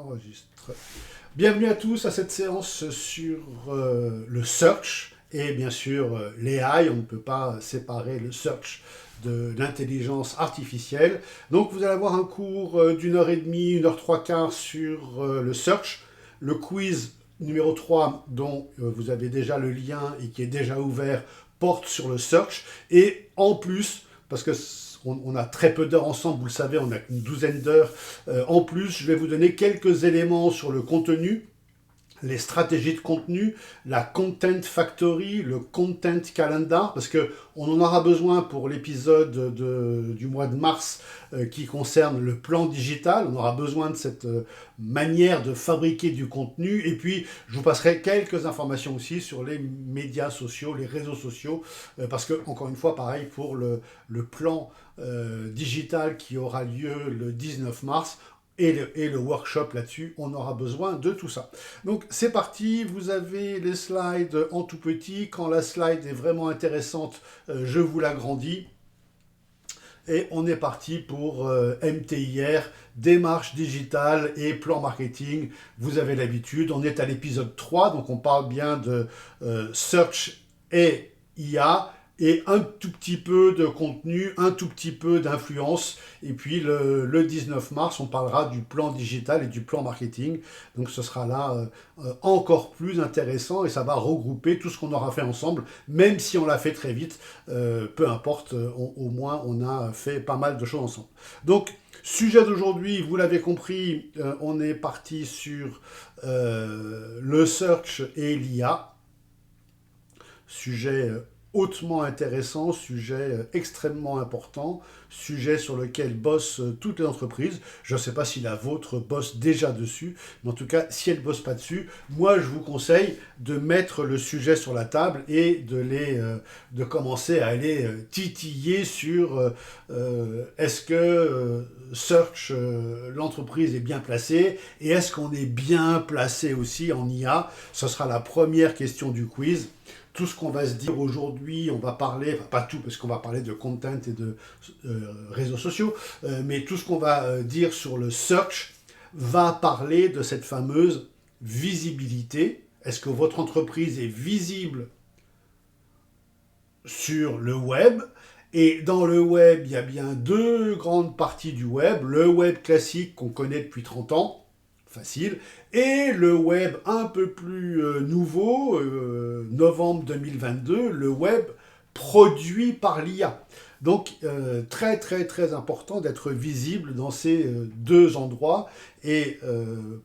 Enregistre. Bienvenue à tous à cette séance sur le search et bien sûr l'AI. On ne peut pas séparer le search de l'intelligence artificielle. Donc vous allez avoir un cours d'une heure et demie, une heure trois quarts sur le search. Le quiz numéro 3 dont vous avez déjà le lien et qui est déjà ouvert porte sur le search. Et en plus, parce que on a très peu d'heures ensemble, vous le savez, on a une douzaine d'heures. En plus, je vais vous donner quelques éléments sur le contenu, les stratégies de contenu, la Content Factory, le Content Calendar, parce qu'on en aura besoin pour l'épisode du mois de mars qui concerne le plan digital. On aura besoin de cette manière de fabriquer du contenu. Et puis, je vous passerai quelques informations aussi sur les médias sociaux, les réseaux sociaux, parce que, encore une fois, pareil pour le plan digital qui aura lieu le 19 mars, et le workshop là-dessus, on aura besoin de tout ça. Donc c'est parti, vous avez les slides en tout petit. Quand la slide est vraiment intéressante, je vous l'agrandis. Et on est parti pour MTIR, démarche digitale et plan marketing. Vous avez l'habitude, on est à l'épisode 3, donc on parle bien de search et IA. Et un tout petit peu de contenu, un tout petit peu d'influence. Et puis le 19 mars, on parlera du plan digital et du plan marketing. Donc ce sera là encore plus intéressant et ça va regrouper tout ce qu'on aura fait ensemble, même si on l'a fait très vite. Peu importe, au moins on a fait pas mal de choses ensemble. Donc, sujet d'aujourd'hui, vous l'avez compris, on est parti sur le search et l'IA. Sujet hautement intéressant, sujet extrêmement important, sujet sur lequel bossent toutes les entreprises. Je ne sais pas si la vôtre bosse déjà dessus, mais en tout cas, si elle ne bosse pas dessus, moi je vous conseille de mettre le sujet sur la table et de commencer à aller titiller sur est-ce que Search, l'entreprise est bien placée et est-ce qu'on est bien placé aussi en IA. Ce sera la première question du quiz. Tout ce qu'on va se dire aujourd'hui, on va parler, enfin pas tout parce qu'on va parler de content et de réseaux sociaux, mais tout ce qu'on va dire sur le search va parler de cette fameuse visibilité. Est-ce que votre entreprise est visible sur le web? Et dans le web, il y a bien deux grandes parties du web. Le web classique qu'on connaît depuis 30 ans, facile, et le web un peu plus nouveau, novembre 2022, le web produit par l'IA. Donc très très très important d'être visible dans ces deux endroits. Et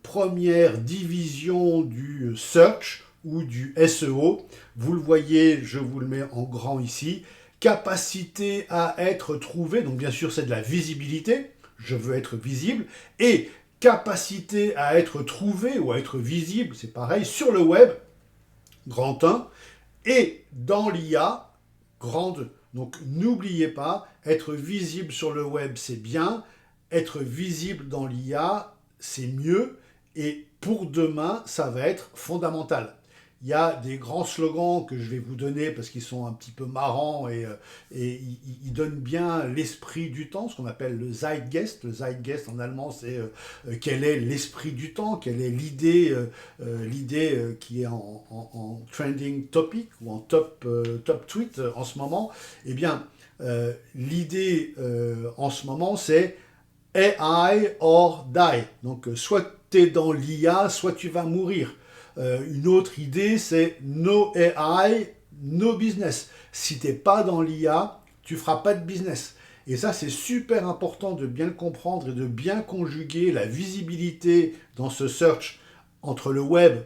première division du search ou du SEO, vous le voyez, je vous le mets en grand ici, capacité à être trouvé, donc bien sûr c'est de la visibilité, je veux être visible, et capacité à être trouvé ou à être visible, c'est pareil, sur le web, grand 1, et dans l'IA, grand 2. Donc n'oubliez pas, être visible sur le web, c'est bien, être visible dans l'IA, c'est mieux, et pour demain, ça va être fondamental. Il y a des grands slogans que je vais vous donner parce qu'ils sont un petit peu marrants et ils donnent bien l'esprit du temps, ce qu'on appelle le Zeitgeist. Le Zeitgeist en allemand, c'est quel est l'esprit du temps, quelle est l'idée qui est en trending topic ou en top tweet en ce moment. Eh bien, l'idée en ce moment, c'est AI or die. Donc, soit tu es dans l'IA, soit tu vas mourir. Une autre idée, c'est no AI, no business. Si tu n'es pas dans l'IA, tu ne feras pas de business. Et ça, c'est super important de bien le comprendre et de bien conjuguer la visibilité dans ce search entre le web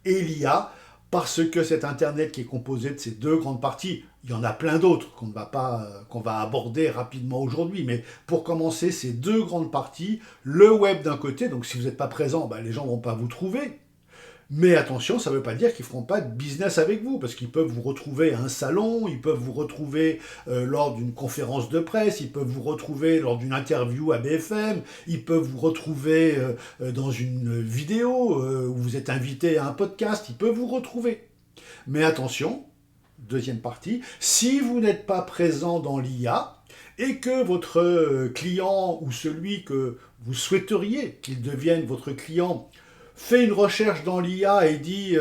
et l'IA, parce que cet Internet qui est composé de ces deux grandes parties, il y en a plein d'autres qu'on va aborder rapidement aujourd'hui, mais pour commencer, ces deux grandes parties, le web d'un côté, donc si vous n'êtes pas présent, les gens ne vont pas vous trouver. Mais attention, ça ne veut pas dire qu'ils ne feront pas de business avec vous, parce qu'ils peuvent vous retrouver à un salon, ils peuvent vous retrouver lors d'une conférence de presse, ils peuvent vous retrouver lors d'une interview à BFM, ils peuvent vous retrouver dans une vidéo où vous êtes invité à un podcast, ils peuvent vous retrouver. Mais attention, deuxième partie, si vous n'êtes pas présent dans l'IA, et que votre client ou celui que vous souhaiteriez qu'il devienne votre client fait une recherche dans l'IA et dit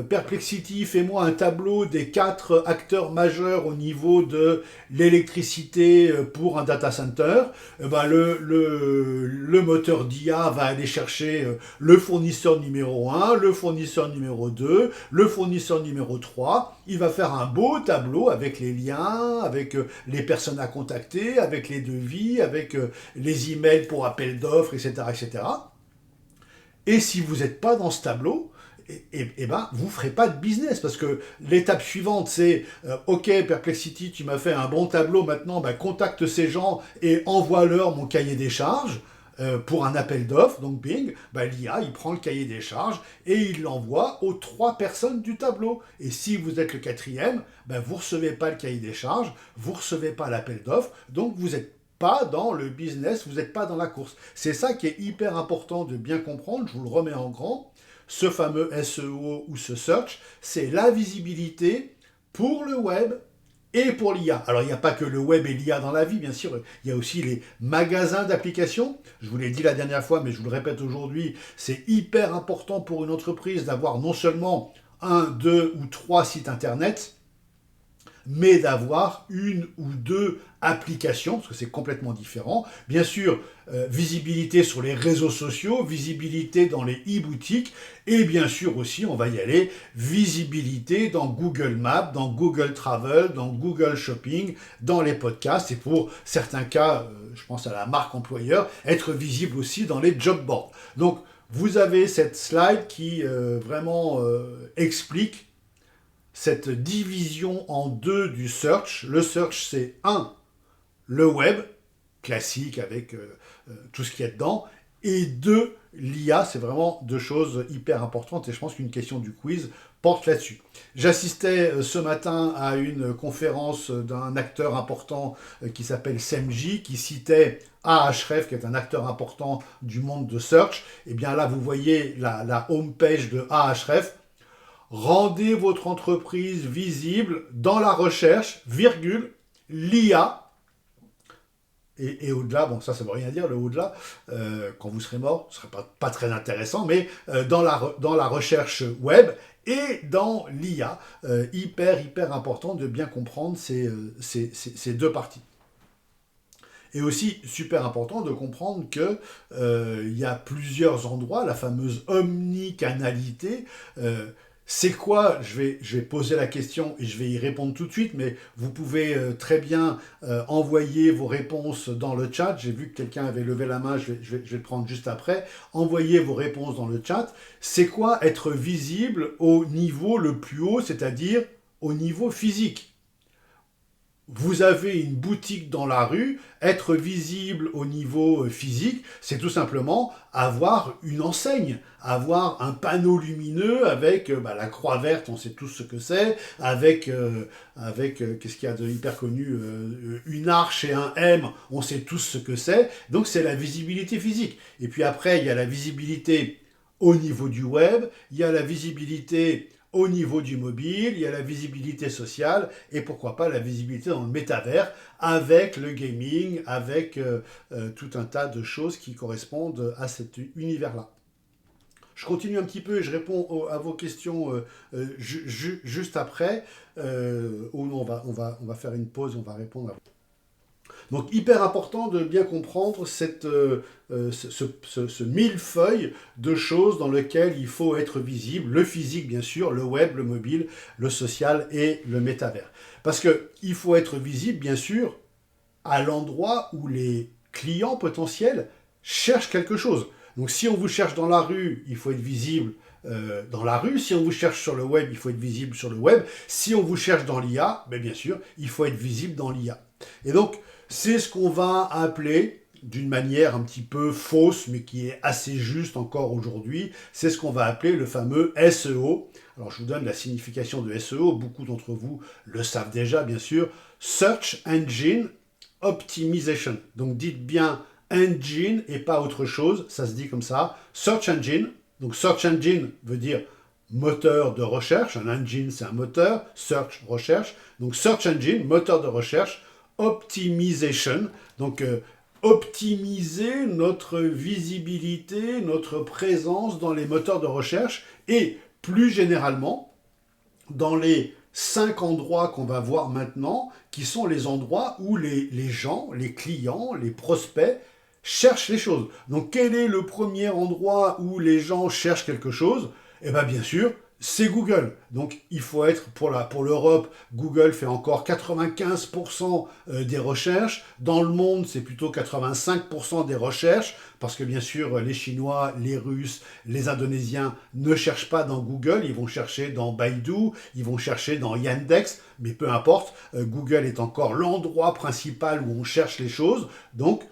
Perplexity, fais-moi un tableau des 4 acteurs majeurs au niveau de l'électricité pour un data center, le moteur d'IA va aller chercher le fournisseur numéro 1, le fournisseur numéro 2, le fournisseur numéro 3. Il va faire un beau tableau avec les liens, avec les personnes à contacter, avec les devis, avec les emails pour appel d'offres, etc., etc. Et si vous n'êtes pas dans ce tableau, vous ne ferez pas de business. Parce que l'étape suivante, c'est OK, Perplexity, tu m'as fait un bon tableau, maintenant contacte ces gens et envoie-leur mon cahier des charges pour un appel d'offres. Donc bing, l'IA, il prend le cahier des charges et il l'envoie aux 3 personnes du tableau. Et si vous êtes le 4e, vous ne recevez pas le cahier des charges, vous ne recevez pas l'appel d'offres, donc vous êtes pas dans le business, vous n'êtes pas dans la course. C'est ça qui est hyper important de bien comprendre, je vous le remets en grand. Ce fameux SEO ou ce search, c'est la visibilité pour le web et pour l'IA. Alors il n'y a pas que le web et l'IA dans la vie, bien sûr, il y a aussi les magasins d'applications. Je vous l'ai dit la dernière fois, mais je vous le répète aujourd'hui, c'est hyper important pour une entreprise d'avoir non seulement 1, 2 ou 3 sites internet, mais d'avoir 1 ou 2 applications, parce que c'est complètement différent. Bien sûr, visibilité sur les réseaux sociaux, visibilité dans les e-boutiques, et bien sûr aussi, on va y aller, visibilité dans Google Maps, dans Google Travel, dans Google Shopping, dans les podcasts, et pour certains cas, je pense à la marque employeur, être visible aussi dans les job boards. Donc, vous avez cette slide qui vraiment explique cette division en 2 du search. Le search, c'est 1, le web, classique avec tout ce qu'il y a dedans, et 2, l'IA. C'est vraiment 2 choses hyper importantes, et je pense qu'une question du quiz porte là-dessus. J'assistais ce matin à une conférence d'un acteur important qui s'appelle Semji, qui citait Ahrefs, qui est un acteur important du monde de search. Et bien là, vous voyez la homepage de Ahrefs. Rendez votre entreprise visible dans la recherche, virgule, l'IA, et au-delà, bon ça ne veut rien dire, le au-delà, quand vous serez mort, ce ne serait pas très intéressant, mais dans la recherche web et dans l'IA, hyper important de bien comprendre ces 2 parties. Et aussi, super important de comprendre que y a plusieurs endroits, la fameuse omnicanalité. C'est quoi? Je vais poser la question et je vais y répondre tout de suite, mais vous pouvez très bien envoyer vos réponses dans le chat. J'ai vu que quelqu'un avait levé la main, je vais le prendre juste après. Envoyez vos réponses dans le chat. C'est quoi être visible au niveau le plus haut, c'est-à-dire au niveau physique? Vous avez une boutique dans la rue, être visible au niveau physique, c'est tout simplement avoir une enseigne, avoir un panneau lumineux avec la croix verte, on sait tous ce que c'est, avec qu'est-ce qu'il y a de hyper connu, une arche et un M, on sait tous ce que c'est, donc c'est la visibilité physique. Et puis après, il y a la visibilité au niveau du web, il y a la visibilité au niveau du mobile, il y a la visibilité sociale et pourquoi pas la visibilité dans le métavers avec le gaming, avec tout un tas de choses qui correspondent à cet univers-là. Je continue un petit peu et je réponds à vos questions juste après. On va faire une pause, on va répondre à vous. Donc hyper important de bien comprendre ce millefeuille de choses dans lequel il faut être visible, le physique bien sûr, le web, le mobile, le social et le métavers. Parce qu'il faut être visible bien sûr à l'endroit où les clients potentiels cherchent quelque chose. Donc si on vous cherche dans la rue, il faut être visible dans la rue. Si on vous cherche sur le web, il faut être visible sur le web. Si on vous cherche dans l'IA, bien sûr, il faut être visible dans l'IA. Et donc, c'est ce qu'on va appeler, d'une manière un petit peu fausse, mais qui est assez juste encore aujourd'hui, c'est ce qu'on va appeler le fameux SEO. Alors je vous donne la signification de SEO, beaucoup d'entre vous le savent déjà bien sûr, Search Engine Optimization. Donc dites bien engine et pas autre chose, ça se dit comme ça, Search Engine. Donc Search Engine veut dire moteur de recherche, un engine c'est un moteur, search, recherche, donc Search Engine, moteur de recherche, optimization. Donc, optimiser notre visibilité, notre présence dans les moteurs de recherche et plus généralement dans les 5 endroits qu'on va voir maintenant, qui sont les endroits où les gens, les clients, les prospects cherchent les choses. Donc quel est le premier endroit où les gens cherchent quelque chose? Eh bien sûr, c'est Google. Donc il faut être, pour l'Europe, Google fait encore 95% des recherches. Dans le monde, c'est plutôt 85% des recherches, parce que bien sûr, les Chinois, les Russes, les Indonésiens ne cherchent pas dans Google, ils vont chercher dans Baidu, ils vont chercher dans Yandex, mais peu importe, Google est encore l'endroit principal où on cherche les choses. Donc,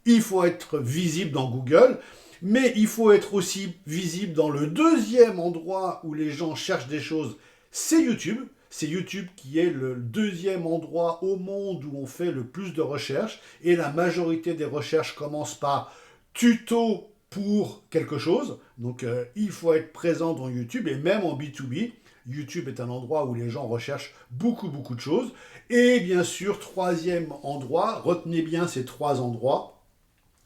il faut être visible dans Google. Mais il faut être aussi visible dans le deuxième endroit où les gens cherchent des choses, c'est YouTube. C'est YouTube qui est le deuxième endroit au monde où on fait le plus de recherches. Et la majorité des recherches commencent par tuto pour quelque chose. Donc il faut être présent dans YouTube et même en B2B. YouTube est un endroit où les gens recherchent beaucoup de choses. Et bien sûr, troisième endroit, retenez bien ces 3 endroits.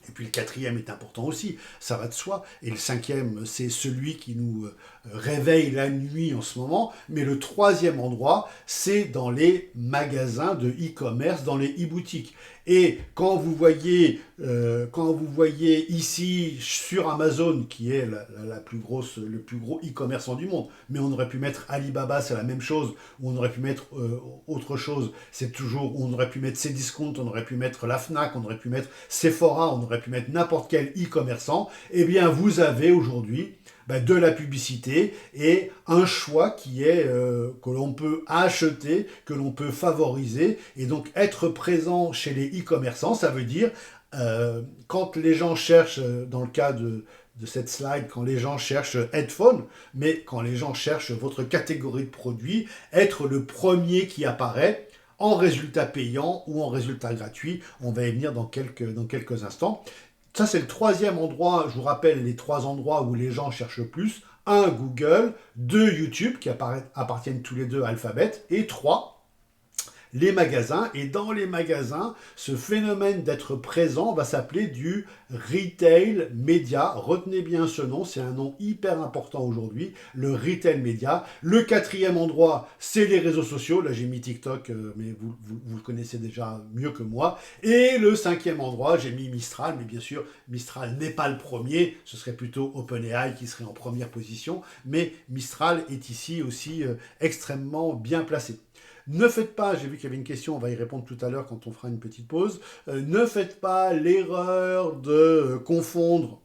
Et puis le quatrième est important aussi, ça va de soi. Et le cinquième, c'est celui qui nous réveille la nuit en ce moment. Mais le troisième endroit, c'est dans les magasins de e-commerce, dans les e-boutiques. Et quand vous voyez ici sur Amazon, qui est le plus gros e-commerçant du monde, mais on aurait pu mettre Alibaba, c'est la même chose, ou on aurait pu mettre autre chose, c'est toujours, on aurait pu mettre Cdiscount, on aurait pu mettre la Fnac, on aurait pu mettre Sephora, on aurait pu mettre n'importe quel e-commerçant, eh bien vous avez aujourd'hui de la publicité et un choix qui est que l'on peut acheter, que l'on peut favoriser. Et donc être présent chez les e-commerçants, ça veut dire quand les gens cherchent, dans le cas de cette slide, quand les gens cherchent headphone, mais quand les gens cherchent votre catégorie de produits, être le premier qui apparaît en résultat payant ou en résultat gratuit. On va y venir dans quelques instants. Ça, c'est le troisième endroit. Je vous rappelle les 3 endroits où les gens cherchent le plus. 1, Google. 2, YouTube, qui appartiennent tous les deux à Alphabet. Et 3, les magasins. Et dans les magasins, ce phénomène d'être présent va s'appeler du retail media. Retenez bien ce nom, c'est un nom hyper important aujourd'hui, le retail media. Le quatrième endroit, c'est les réseaux sociaux. Là, j'ai mis TikTok, mais vous le connaissez déjà mieux que moi. Et le cinquième endroit, j'ai mis Mistral, mais bien sûr, Mistral n'est pas le premier. Ce serait plutôt OpenAI qui serait en première position. Mais Mistral est ici aussi extrêmement bien placé. Ne faites pas, j'ai vu qu'il y avait une question, on va y répondre tout à l'heure quand on fera une petite pause, ne faites pas l'erreur de confondre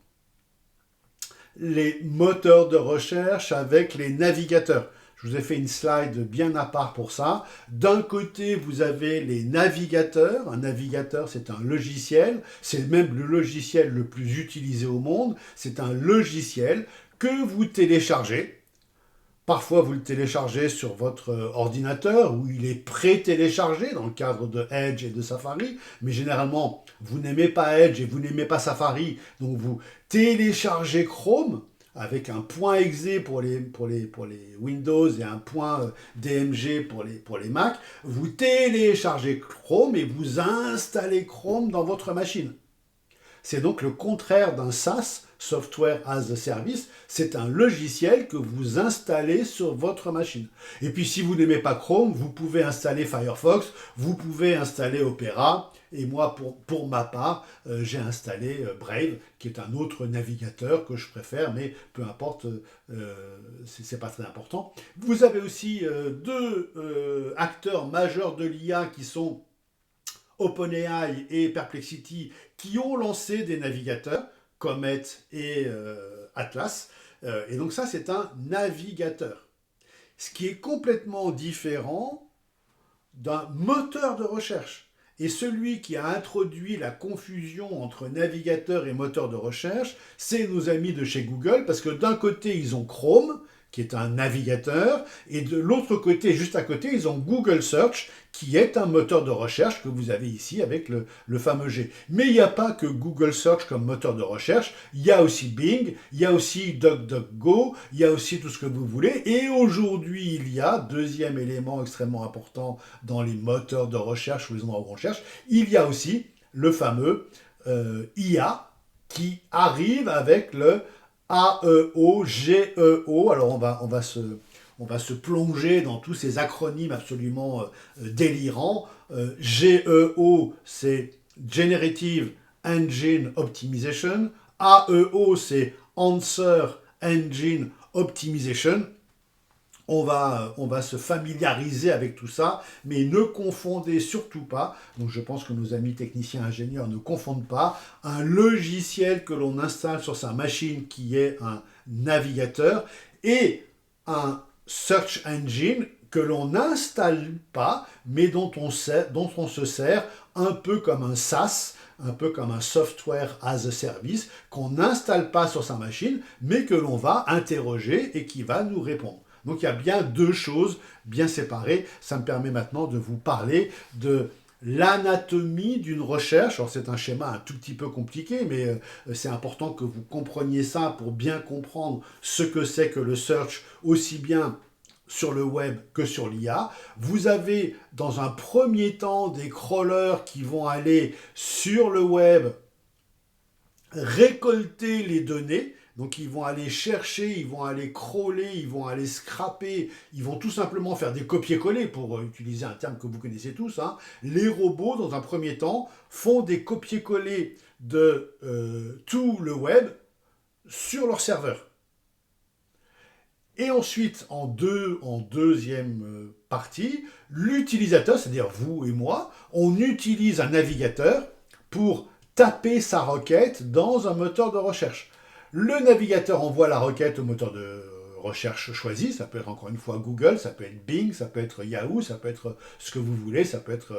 les moteurs de recherche avec les navigateurs. Je vous ai fait une slide bien à part pour ça. D'un côté, vous avez les navigateurs. Un navigateur, c'est un logiciel. C'est même le logiciel le plus utilisé au monde. C'est un logiciel que vous téléchargez. Parfois, vous le téléchargez sur votre ordinateur où il est pré-téléchargé dans le cadre de Edge et de Safari. Mais généralement, vous n'aimez pas Edge et vous n'aimez pas Safari. Donc, vous téléchargez Chrome avec un point .exe pour les Windows et un point DMG pour les Mac. Vous téléchargez Chrome et vous installez Chrome dans votre machine. C'est donc le contraire d'un SaaS, Software as a Service. C'est un logiciel que vous installez sur votre machine. Et puis si vous n'aimez pas Chrome, vous pouvez installer Firefox, vous pouvez installer Opera. Et moi, pour ma part, j'ai installé Brave, qui est un autre navigateur que je préfère, mais peu importe, c'est pas très important. Vous avez aussi 2 acteurs majeurs de l'IA qui sont OpenAI et Perplexity, qui ont lancé des navigateurs, Comet et Atlas. Et donc ça, c'est un navigateur. Ce qui est complètement différent d'un moteur de recherche. Et celui qui a introduit la confusion entre navigateur et moteur de recherche, c'est nos amis de chez Google, parce que d'un côté, ils ont Chrome, qui est un navigateur, et de l'autre côté, juste à côté, ils ont Google Search, qui est un moteur de recherche que vous avez ici avec le fameux G. Mais il n'y a pas que Google Search comme moteur de recherche, il y a aussi Bing, il y a aussi DuckDuckGo, il y a aussi tout ce que vous voulez. Et aujourd'hui, il y a, deuxième élément extrêmement important dans les moteurs de recherche ou les endroits où on cherche, il y a aussi le fameux IA qui arrive avec le AEO, GEO. Alors on va se plonger dans tous ces acronymes absolument délirants. GEO, c'est Generative Engine Optimization. AEO, c'est Answer Engine Optimization. On va se familiariser avec tout ça, mais ne confondez surtout pas, donc je pense que nos amis techniciens ingénieurs ne confondent pas, un logiciel que l'on installe sur sa machine qui est un navigateur et un search engine que l'on n'installe pas, mais dont on se sert un peu comme un SaaS, un peu comme un software as a service, qu'on n'installe pas sur sa machine, mais que l'on va interroger et qui va nous répondre. Donc il y a bien deux choses bien séparées. Ça me permet maintenant de vous parler de l'anatomie d'une recherche. Alors c'est un schéma un tout petit peu compliqué, mais c'est important que vous compreniez ça pour bien comprendre ce que c'est que le search, aussi bien sur le web que sur l'IA. Vous avez dans un premier temps des crawlers qui vont aller sur le web récolter les données. Donc ils vont aller chercher, ils vont aller crawler, ils vont aller scraper, ils vont tout simplement faire des copier-coller, pour utiliser un terme que vous connaissez tous. Hein. Les robots, dans un premier temps, font des copier-coller de tout le web sur leur serveur. Et ensuite, en deuxième partie, l'utilisateur, c'est-à-dire vous et moi, on utilise un navigateur pour taper sa requête dans un moteur de recherche. Le navigateur envoie la requête au moteur de recherche choisi, ça peut être encore une fois Google, ça peut être Bing, ça peut être Yahoo, ça peut être ce que vous voulez, ça peut être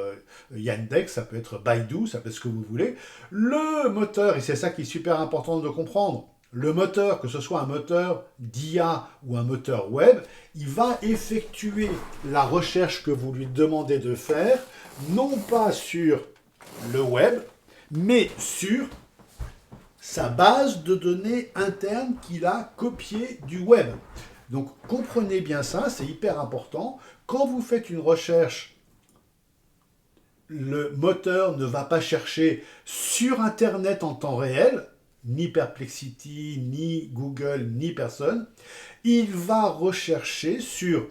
Yandex, ça peut être Baidu, ça peut être ce que vous voulez. Le moteur, et c'est ça qui est super important de comprendre, le moteur, que ce soit un moteur d'IA ou un moteur web, il va effectuer la recherche que vous lui demandez de faire, non pas sur le web, mais sur sa base de données interne qu'il a copiée du web. Donc comprenez bien ça, c'est hyper important. Quand vous faites une recherche, le moteur ne va pas chercher sur Internet en temps réel, ni Perplexity, ni Google, ni personne. Il va rechercher sur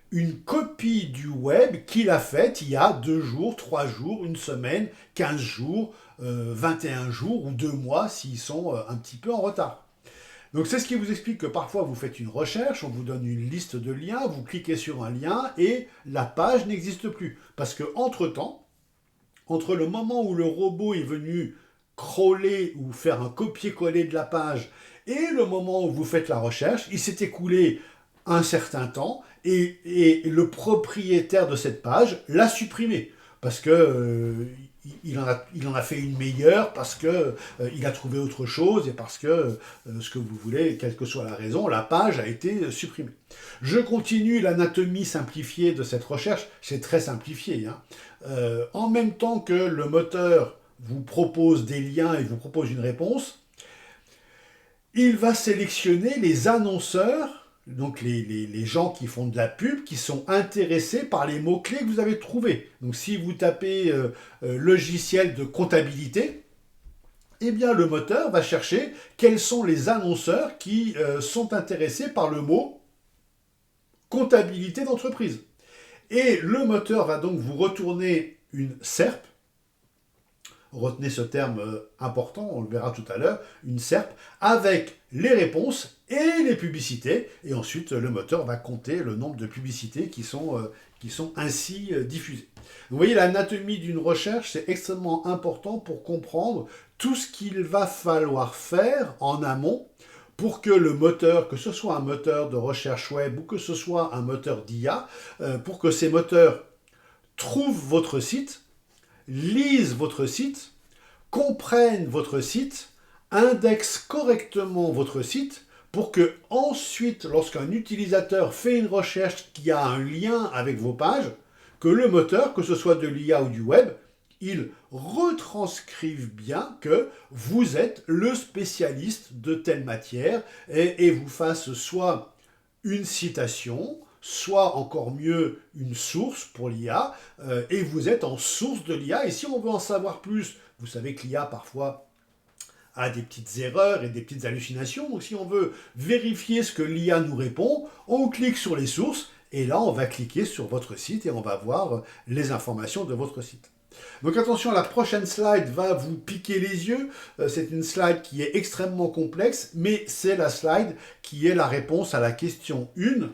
une copie du web qu'il a faite il y a 2 jours, 3 jours, 1 semaine, 15 jours, 21 jours ou 2 mois s'ils sont un petit peu en retard. Donc c'est ce qui vous explique que parfois vous faites une recherche, on vous donne une liste de liens, vous cliquez sur un lien et la page n'existe plus. Parce que entre-temps, entre le moment où le robot est venu crawler ou faire un copier-coller de la page et le moment où vous faites la recherche, il s'est écoulé un certain temps et le propriétaire de cette page l'a supprimée parce que il en a fait une meilleure, parce que il a trouvé autre chose et parce que ce que vous voulez, quelle que soit la raison, la page a été supprimée. Je continue l'anatomie simplifiée de cette recherche, c'est très simplifié. Hein. En même temps que le moteur vous propose des liens et vous propose une réponse, il va sélectionner les annonceurs, donc les gens qui font de la pub, qui sont intéressés par les mots-clés que vous avez trouvés. Donc si vous tapez logiciel de comptabilité, eh bien le moteur va chercher quels sont les annonceurs qui sont intéressés par le mot comptabilité d'entreprise. Et le moteur va donc vous retourner une SERP. Retenez ce terme important, on le verra tout à l'heure, une SERP, avec les réponses et les publicités, et ensuite le moteur va compter le nombre de publicités qui sont ainsi diffusées. Vous voyez, l'anatomie d'une recherche, c'est extrêmement important pour comprendre tout ce qu'il va falloir faire en amont pour que le moteur, que ce soit un moteur de recherche web ou que ce soit un moteur d'IA, pour que ces moteurs trouvent votre site, lisent votre site, comprennent votre site, indexent correctement votre site pour que ensuite, lorsqu'un utilisateur fait une recherche qui a un lien avec vos pages, que le moteur, que ce soit de l'IA ou du web, il retranscrive bien que vous êtes le spécialiste de telle matière et vous fasse soit une citation, soit encore mieux une source pour l'IA, et vous êtes en source de l'IA. Et si on veut en savoir plus, vous savez que l'IA parfois a des petites erreurs et des petites hallucinations. Donc si on veut vérifier ce que l'IA nous répond, on clique sur les sources, et là on va cliquer sur votre site et on va voir les informations de votre site. Donc attention, la prochaine slide va vous piquer les yeux. C'est une slide qui est extrêmement complexe, mais c'est la slide qui est la réponse à la question 1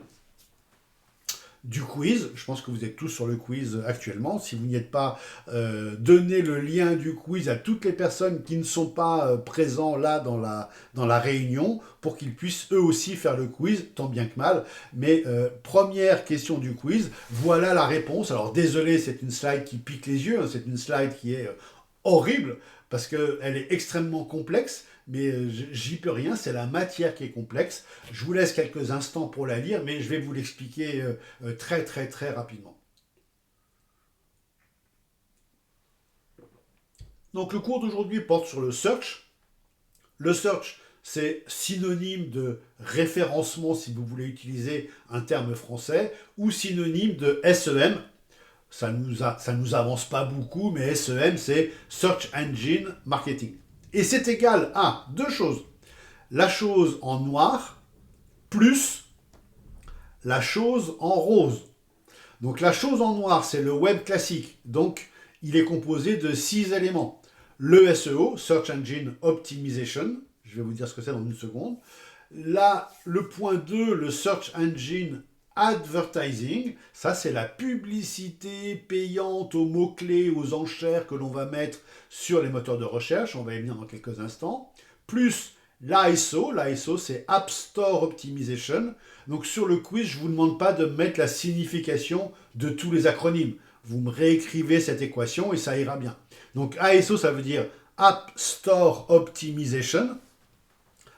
du quiz. Je pense que vous êtes tous sur le quiz actuellement. Si vous n'y êtes pas, donnez le lien du quiz à toutes les personnes qui ne sont pas présents là dans la réunion pour qu'ils puissent eux aussi faire le quiz, tant bien que mal. Mais première question du quiz, voilà la réponse. Alors désolé, c'est une slide qui pique les yeux, hein, c'est une slide qui est horrible parce qu'elle est extrêmement complexe. Mais j'y peux rien, c'est la matière qui est complexe. Je vous laisse quelques instants pour la lire, mais je vais vous l'expliquer très très très rapidement. Donc le cours d'aujourd'hui porte sur le search. Le search, c'est synonyme de référencement si vous voulez utiliser un terme français, ou synonyme de SEM. Ça nous avance pas beaucoup, mais SEM, c'est Search Engine Marketing. Et c'est égal à deux choses. La chose en noir plus la chose en rose. Donc la chose en noir, c'est le web classique. Donc il est composé de 6 éléments. Le SEO, Search Engine Optimization. Je vais vous dire ce que c'est dans une seconde. Là, le point 2, le Search Engine Advertising, ça c'est la publicité payante aux mots-clés, aux enchères que l'on va mettre sur les moteurs de recherche, on va y venir dans quelques instants, plus l'ISO, l'ISO c'est App Store Optimization. Donc sur le quiz, je ne vous demande pas de mettre la signification de tous les acronymes. Vous me réécrivez cette équation et ça ira bien. Donc ISO, ça veut dire App Store Optimization.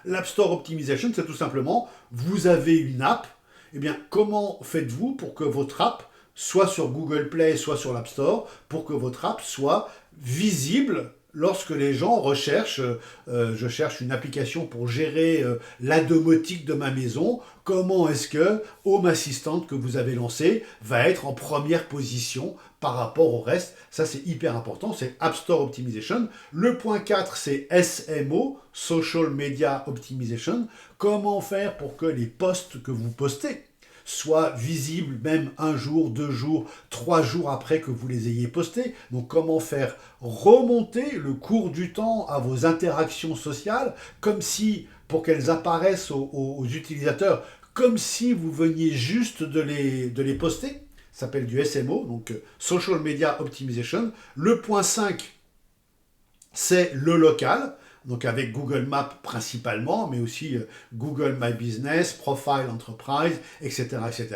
L'App Store Optimization, c'est tout simplement, vous avez une app, eh bien, comment faites-vous pour que votre app soit sur Google Play, soit sur l'App Store, pour que votre app soit visible lorsque les gens recherchent, je cherche une application pour gérer la domotique de ma maison, comment est-ce que Home Assistant que vous avez lancé va être en première position par rapport au reste. Ça, c'est hyper important, c'est App Store Optimization. Le point 4, c'est SMO, Social Media Optimization. Comment faire pour que les posts que vous postez soient visibles même un jour, 2 jours, 3 jours après que vous les ayez postés. Donc comment faire remonter le cours du temps à vos interactions sociales, comme si, pour qu'elles apparaissent aux utilisateurs, comme si vous veniez juste de les poster. Ça s'appelle du SMO, donc Social Media Optimization. Le point 5, c'est le local. Donc avec Google Maps principalement, mais aussi Google My Business, Profile Enterprise, etc., etc.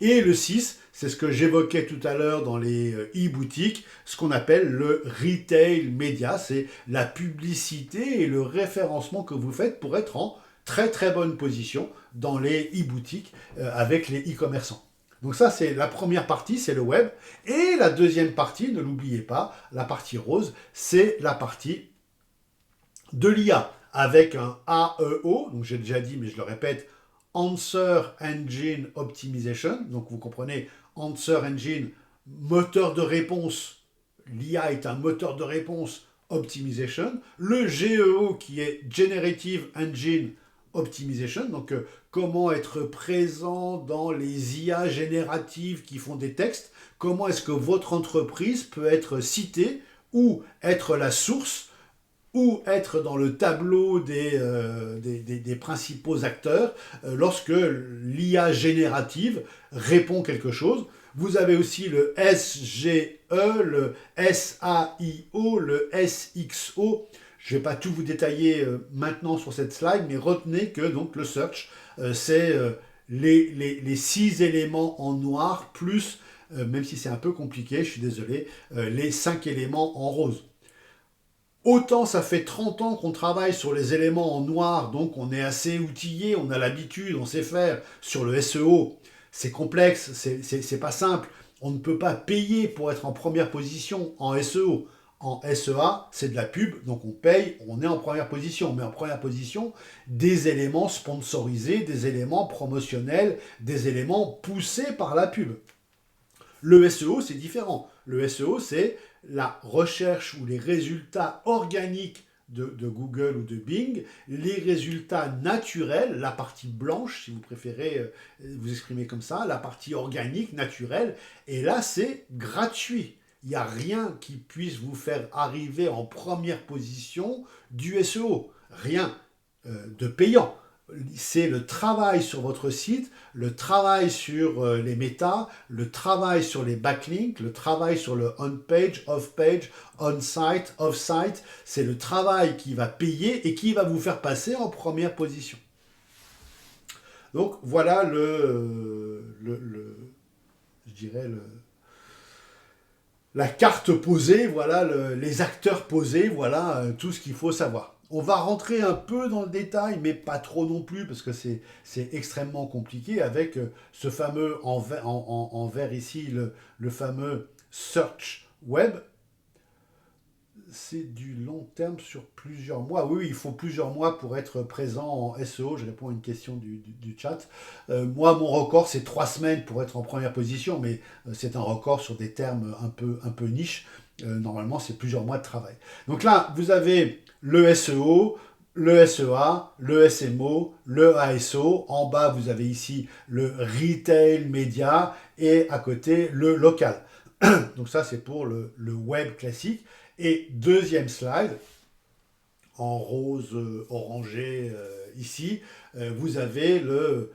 Et le 6, c'est ce que j'évoquais tout à l'heure dans les e-boutiques, ce qu'on appelle le retail media, c'est la publicité et le référencement que vous faites pour être en très très bonne position dans les e-boutiques avec les e-commerçants. Donc ça, c'est la première partie, c'est le web. Et la deuxième partie, ne l'oubliez pas, la partie rose, c'est la partie de l'IA, avec un AEO, donc j'ai déjà dit, mais je le répète, Answer Engine Optimization. Donc vous comprenez, Answer Engine, moteur de réponse. L'IA est un moteur de réponse Optimization. Le GEO qui est Generative Engine Optimization. Donc comment être présent dans les IA génératives qui font des textes. Comment est-ce que votre entreprise peut être citée ou être la source ou être dans le tableau des principaux acteurs lorsque l'IA générative répond quelque chose. Vous avez aussi le SGE, le SAIO, le SXO. Je ne vais pas tout vous détailler maintenant sur cette slide, mais retenez que donc, le search, c'est les 6 éléments en noir, plus, même si c'est un peu compliqué, je suis désolé, les 5 éléments en rose. Autant ça fait 30 ans qu'on travaille sur les éléments en noir, donc on est assez outillé, on a l'habitude, on sait faire. Sur le SEO, c'est complexe, c'est pas simple. On ne peut pas payer pour être en première position en SEO. En SEA, c'est de la pub, donc on paye, on est en première position. On met en première position des éléments sponsorisés, des éléments promotionnels, des éléments poussés par la pub. Le SEO, c'est différent. Le SEO, c'est la recherche ou les résultats organiques de Google ou de Bing, les résultats naturels, la partie blanche, si vous préférez vous exprimer comme ça, la partie organique, naturelle, et là, c'est gratuit. Il n'y a rien qui puisse vous faire arriver en première position du SEO. Rien de payant. C'est le travail sur votre site, le travail sur les méta, le travail sur les backlinks, le travail sur le on-page, off-page, on-site, off-site. C'est le travail qui va payer et qui va vous faire passer en première position. Donc voilà je dirais la carte posée, voilà les acteurs posés, voilà tout ce qu'il faut savoir. On va rentrer un peu dans le détail, mais pas trop non plus, parce que c'est extrêmement compliqué, avec ce fameux en vert ici, le fameux Search Web. C'est du long terme sur plusieurs mois. Oui, il faut plusieurs mois pour être présent en SEO. Je réponds à une question du chat. Moi, mon record, c'est 3 semaines pour être en première position, mais c'est un record sur des termes un peu niche. Normalement, c'est plusieurs mois de travail. Donc là, vous avez le SEO, le SEA, le SMO, le ASO. En bas, vous avez ici le retail média et à côté, le local. Donc ça, c'est pour le web classique. Et deuxième slide, en rose orangé ici, vous avez le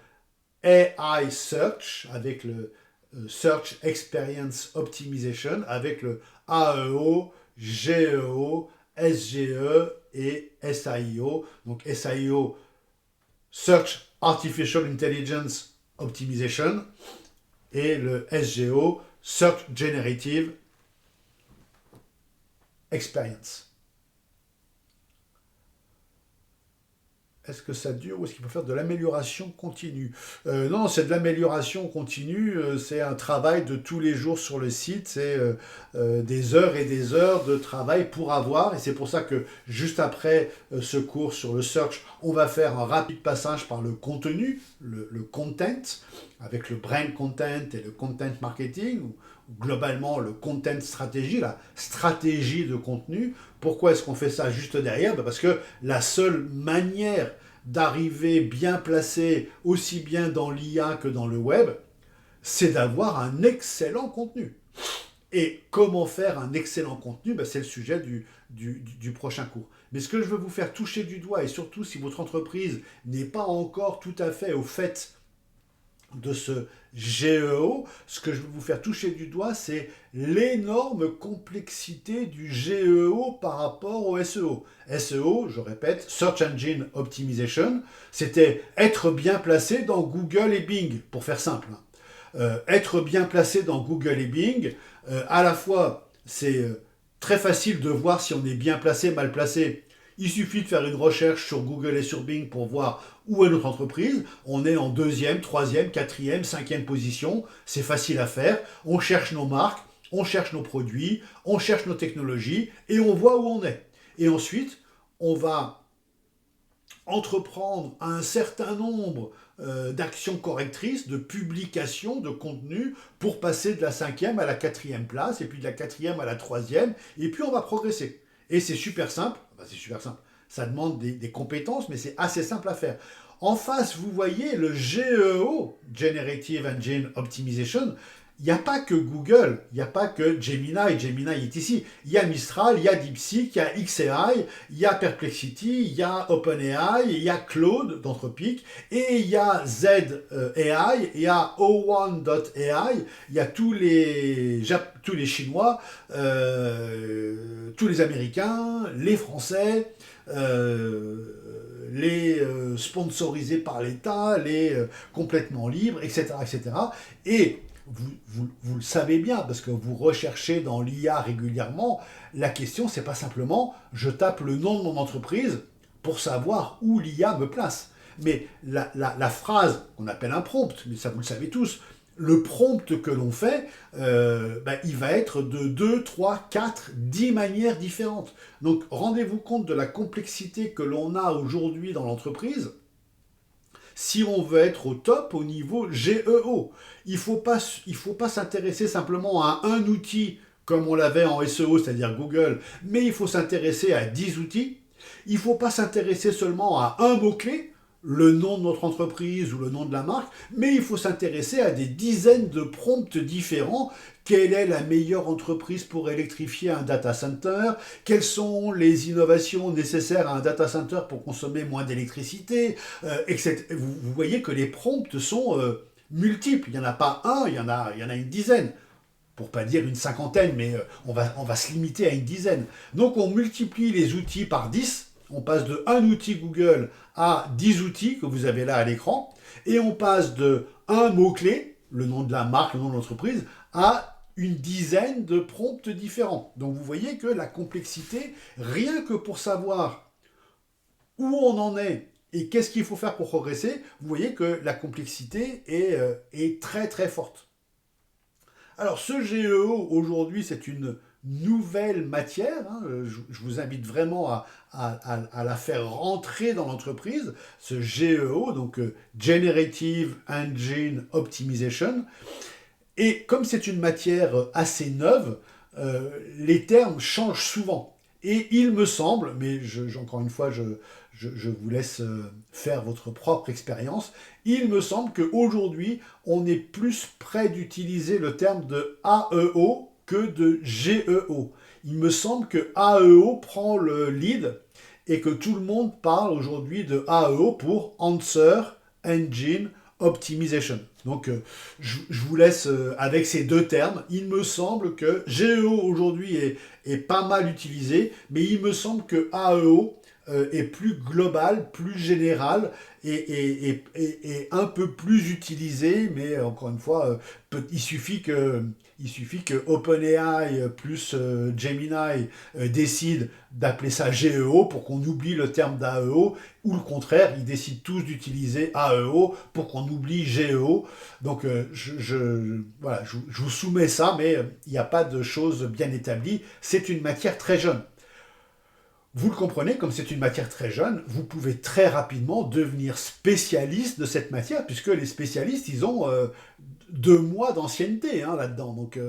AI Search avec le Search Experience Optimization avec le AEO, GEO, SGE et SIO. Donc SIO, Search Artificial Intelligence Optimization, et le SGO, Search Generative Experience. Est-ce que ça dure ou est-ce qu'il faut faire de l'amélioration continue? Non, c'est de l'amélioration continue, c'est un travail de tous les jours sur le site, c'est des heures et des heures de travail pour avoir, et c'est pour ça que juste après ce cours sur le search, on va faire un rapide passage par le contenu, le content, avec le brand content et le content marketing, ou globalement le content stratégie, la stratégie de contenu. Pourquoi est-ce qu'on fait ça juste derrière? Parce que la seule manière d'arriver bien placé aussi bien dans l'IA que dans le web, c'est d'avoir un excellent contenu. Et comment faire un excellent contenu? C'est le sujet du prochain cours. Mais ce que je veux vous faire toucher du doigt, et surtout si votre entreprise n'est pas encore tout à fait au fait de ce GEO, ce que je veux vous faire toucher du doigt, c'est l'énorme complexité du GEO par rapport au SEO. SEO, je répète, Search Engine Optimization, c'était être bien placé dans Google et Bing, pour faire simple. Être bien placé dans Google et Bing, à la fois, c'est très facile de voir si on est bien placé, mal placé. Il suffit de faire une recherche sur Google et sur Bing pour voir où est notre entreprise. On est en deuxième, troisième, quatrième, cinquième position. C'est facile à faire. On cherche nos marques, on cherche nos produits, on cherche nos technologies et on voit où on est. Et ensuite, on va entreprendre un certain nombre d'actions correctrices, de publications, de contenu pour passer de la cinquième à la quatrième place et puis de la quatrième à la troisième et puis on va progresser. Et c'est super simple, c'est super simple, ça demande des compétences mais c'est assez simple à faire. En face, vous voyez le GEO, Generative Engine Optimization. Il n'y a pas que Google, il n'y a pas que Gemini, Gemini est ici. Il y a Mistral, il y a DeepSeek, il y a XAI, il y a Perplexity, il y a OpenAI, il y a Claude d'Anthropic, et il y a ZAI, il y a O1.ai, il y a tous les Chinois, tous les Américains, les Français, les sponsorisés par l'État, les complètement libres, etc., etc. Et vous le savez bien, parce que vous recherchez dans l'IA régulièrement, la question, c'est pas simplement je tape le nom de mon entreprise pour savoir où l'IA me place. Mais la phrase qu'on appelle un prompt, mais ça vous le savez tous, le prompt que l'on fait, il va être de 2, 3, 4, 10 manières différentes. Donc rendez-vous compte de la complexité que l'on a aujourd'hui dans l'entreprise si on veut être au top au niveau GEO. Il ne faut pas s'intéresser simplement à un outil comme on l'avait en SEO, c'est-à-dire Google, mais il faut s'intéresser à 10 outils. Il ne faut pas s'intéresser seulement à un mot-clé, le nom de notre entreprise ou le nom de la marque, mais il faut s'intéresser à des dizaines de prompts différents. Quelle est la meilleure entreprise pour électrifier un data center? Quelles sont les innovations nécessaires à un data center pour consommer moins d'électricité, etc. Vous voyez que les prompts sont multiples. Il n'y en a pas un, il y en a une dizaine. Pour pas dire une cinquantaine, mais on va se limiter à une dizaine. Donc on multiplie les outils par 10. On passe de un outil Google à 10 outils que vous avez là à l'écran, et on passe de un mot-clé, le nom de la marque, le nom de l'entreprise, à une dizaine de prompts différents. Donc vous voyez que la complexité, rien que pour savoir où on en est et qu'est-ce qu'il faut faire pour progresser, vous voyez que la complexité est très très forte. Alors ce GEO aujourd'hui c'est une nouvelle matière, hein. Je vous invite vraiment à la faire rentrer dans l'entreprise, ce GEO, donc Generative Engine Optimization. Et comme c'est une matière assez neuve, les termes changent souvent. Et il me semble, mais encore une fois, je vous laisse faire votre propre expérience, il me semble qu'aujourd'hui, on est plus près d'utiliser le terme de AEO que de GEO. Il me semble que AEO prend le lead et que tout le monde parle aujourd'hui de AEO pour Answer Engine Optimization. Donc je vous laisse avec ces deux termes. Il me semble que GEO aujourd'hui est pas mal utilisé, mais il me semble que AEO est plus global, plus général et un peu plus utilisé, mais encore une fois, il suffit que OpenAI plus Gemini décide d'appeler ça GEO pour qu'on oublie le terme d'AEO, ou le contraire, ils décident tous d'utiliser AEO pour qu'on oublie GEO. Donc voilà, je vous soumets ça, mais il n'y a pas de choses bien établies. C'est une matière très jeune. Vous le comprenez, comme c'est une matière très jeune, vous pouvez très rapidement devenir spécialiste de cette matière, puisque les spécialistes, ils ont 2 mois d'ancienneté là-dedans. Donc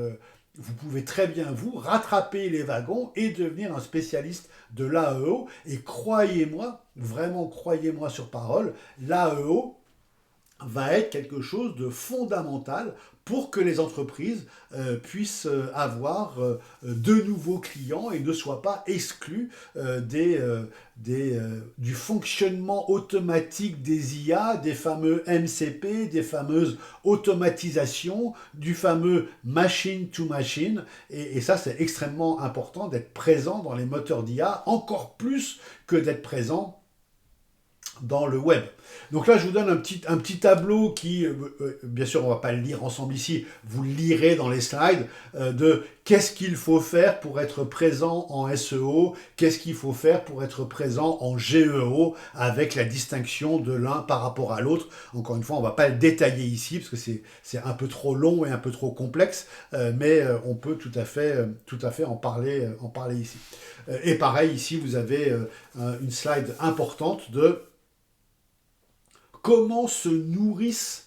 vous pouvez très bien vous rattraper les wagons et devenir un spécialiste de l'AEO. Et croyez-moi, vraiment croyez-moi sur parole, l'AEO va être quelque chose de fondamental pour que les entreprises puissent avoir de nouveaux clients et ne soient pas exclus du fonctionnement automatique des IA, des fameux MCP, des fameuses automatisations, du fameux machine to machine. Et ça, c'est extrêmement important d'être présent dans les moteurs d'IA, encore plus que d'être présent dans le web. Donc là, je vous donne un petit tableau qui, bien sûr, on ne va pas le lire ensemble ici, vous le lirez dans les slides, de qu'est-ce qu'il faut faire pour être présent en SEO, qu'est-ce qu'il faut faire pour être présent en GEO, avec la distinction de l'un par rapport à l'autre. Encore une fois, on ne va pas le détailler ici, parce que c'est un peu trop long et un peu trop complexe, mais on peut tout à fait en parler ici. Et pareil, ici, vous avez une slide importante de comment se nourrissent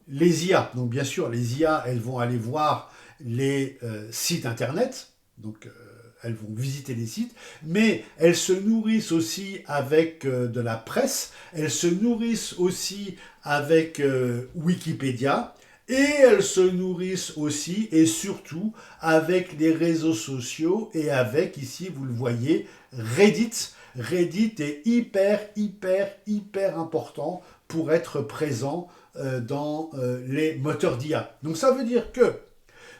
les IA. Donc bien sûr, les IA, elles vont aller voir les sites internet, donc elles vont visiter les sites, mais elles se nourrissent aussi avec de la presse, elles se nourrissent aussi avec Wikipédia, et elles se nourrissent aussi et surtout avec les réseaux sociaux et avec, ici vous le voyez, Reddit. Reddit est hyper important pour être présent dans les moteurs d'IA. Donc ça veut dire que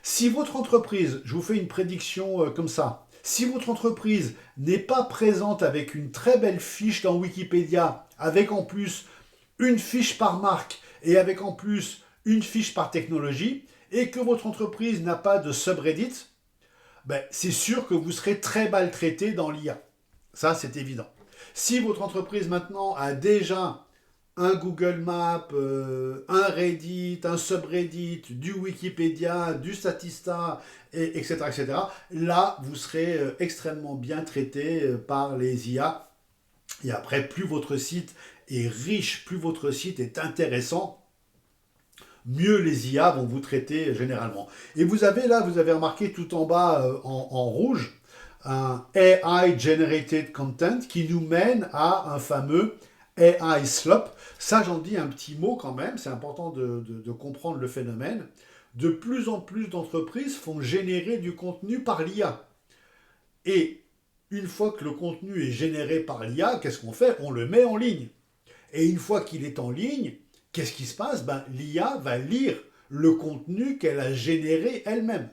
si votre entreprise, je vous fais une prédiction comme ça, si votre entreprise n'est pas présente avec une très belle fiche dans Wikipédia, avec en plus une fiche par marque et avec en plus une fiche par technologie, et que votre entreprise n'a pas de subreddit, ben, c'est sûr que vous serez très mal traité dans l'IA. Ça, c'est évident. Si votre entreprise maintenant a déjà un Google Maps, un Reddit, un subreddit, du Wikipédia, du Statista, etc., là, vous serez extrêmement bien traité par les IA. Et après, plus votre site est riche, plus votre site est intéressant, mieux les IA vont vous traiter généralement. Et vous avez là, vous avez remarqué tout en bas en rouge, un AI Generated Content qui nous mène à un fameux AI Slop. Ça, j'en dis un petit mot quand même, c'est important de comprendre le phénomène. De plus en plus d'entreprises font générer du contenu par l'IA. Et une fois que le contenu est généré par l'IA, qu'est-ce qu'on fait? On le met en ligne. Et une fois qu'il est en ligne, qu'est-ce qui se passe? Ben, l'IA va lire le contenu qu'elle a généré elle-même.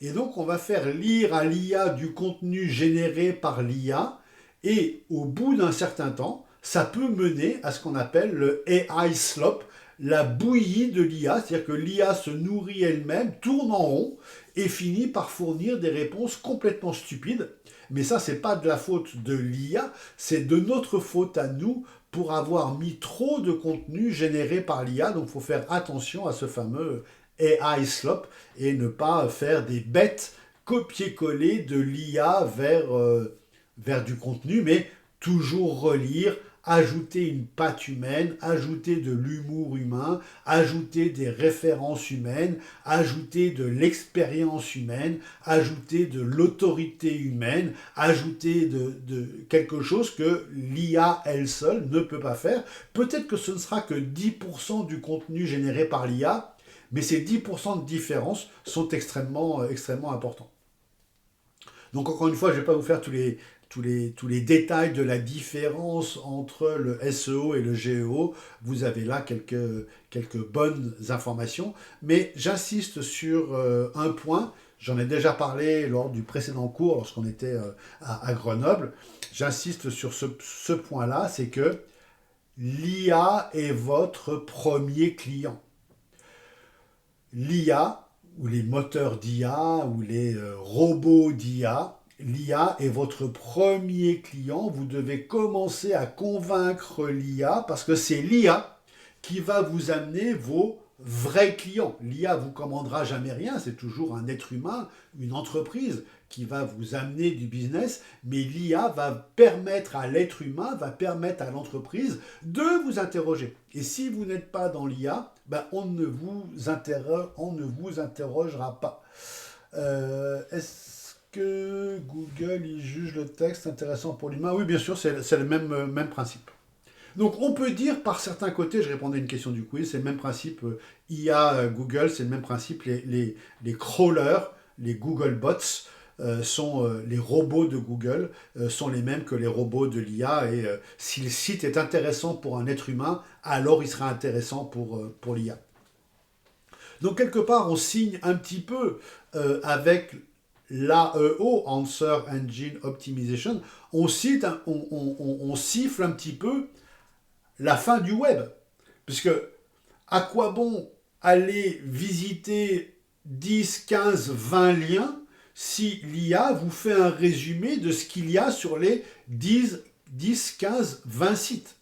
Et donc, on va faire lire à l'IA du contenu généré par l'IA. Et au bout d'un certain temps, ça peut mener à ce qu'on appelle le AI slop, la bouillie de l'IA. C'est-à-dire que l'IA se nourrit elle-même, tourne en rond et finit par fournir des réponses complètement stupides. Mais ça, c'est pas de la faute de l'IA, c'est de notre faute à nous pour avoir mis trop de contenu généré par l'IA. Donc, il faut faire attention à ce fameux AI slop et ne pas faire des bêtes copier-coller de l'IA vers du contenu, mais toujours relire, ajouter une patte humaine, ajouter de l'humour humain, ajouter des références humaines, ajouter de l'expérience humaine, ajouter de l'autorité humaine, ajouter de quelque chose que l'IA elle seule ne peut pas faire. Peut-être que ce ne sera que 10% du contenu généré par l'IA, mais ces 10% de différence sont extrêmement importants. Donc encore une fois, je ne vais pas vous faire tous les détails de la différence entre le SEO et le GEO. Vous avez là quelques bonnes informations. Mais j'insiste sur un point. J'en ai déjà parlé lors du précédent cours, lorsqu'on était à Grenoble. J'insiste sur ce point-là, c'est que l'IA est votre premier client. L'IA, ou les moteurs d'IA, ou les robots d'IA, l'IA est votre premier client. Vous devez commencer à convaincre l'IA parce que c'est l'IA qui va vous amener vos vrais clients. L'IA vous commandera jamais rien, c'est toujours un être humain, une entreprise qui va vous amener du business, mais l'IA va permettre à l'être humain, va permettre à l'entreprise de vous interroger. Et si vous n'êtes pas dans l'IA, ben on ne vous interrogera pas. Est-ce que Google il juge le texte intéressant pour l'humain? Oui, bien sûr, c'est le même principe. Donc on peut dire par certains côtés, je répondais à une question du quiz, c'est le même principe IA Google, c'est le même principe, les crawlers, les Google bots, les robots de Google sont les mêmes que les robots de l'IA et si le site est intéressant pour un être humain, alors il sera intéressant pour l'IA. Donc quelque part on signe un petit peu avec l'AEO, Answer Engine Optimization, on siffle un petit peu la fin du web. Puisque à quoi bon aller visiter 10, 15, 20 liens si l'IA vous fait un résumé de ce qu'il y a sur les 10, 15, 20 sites.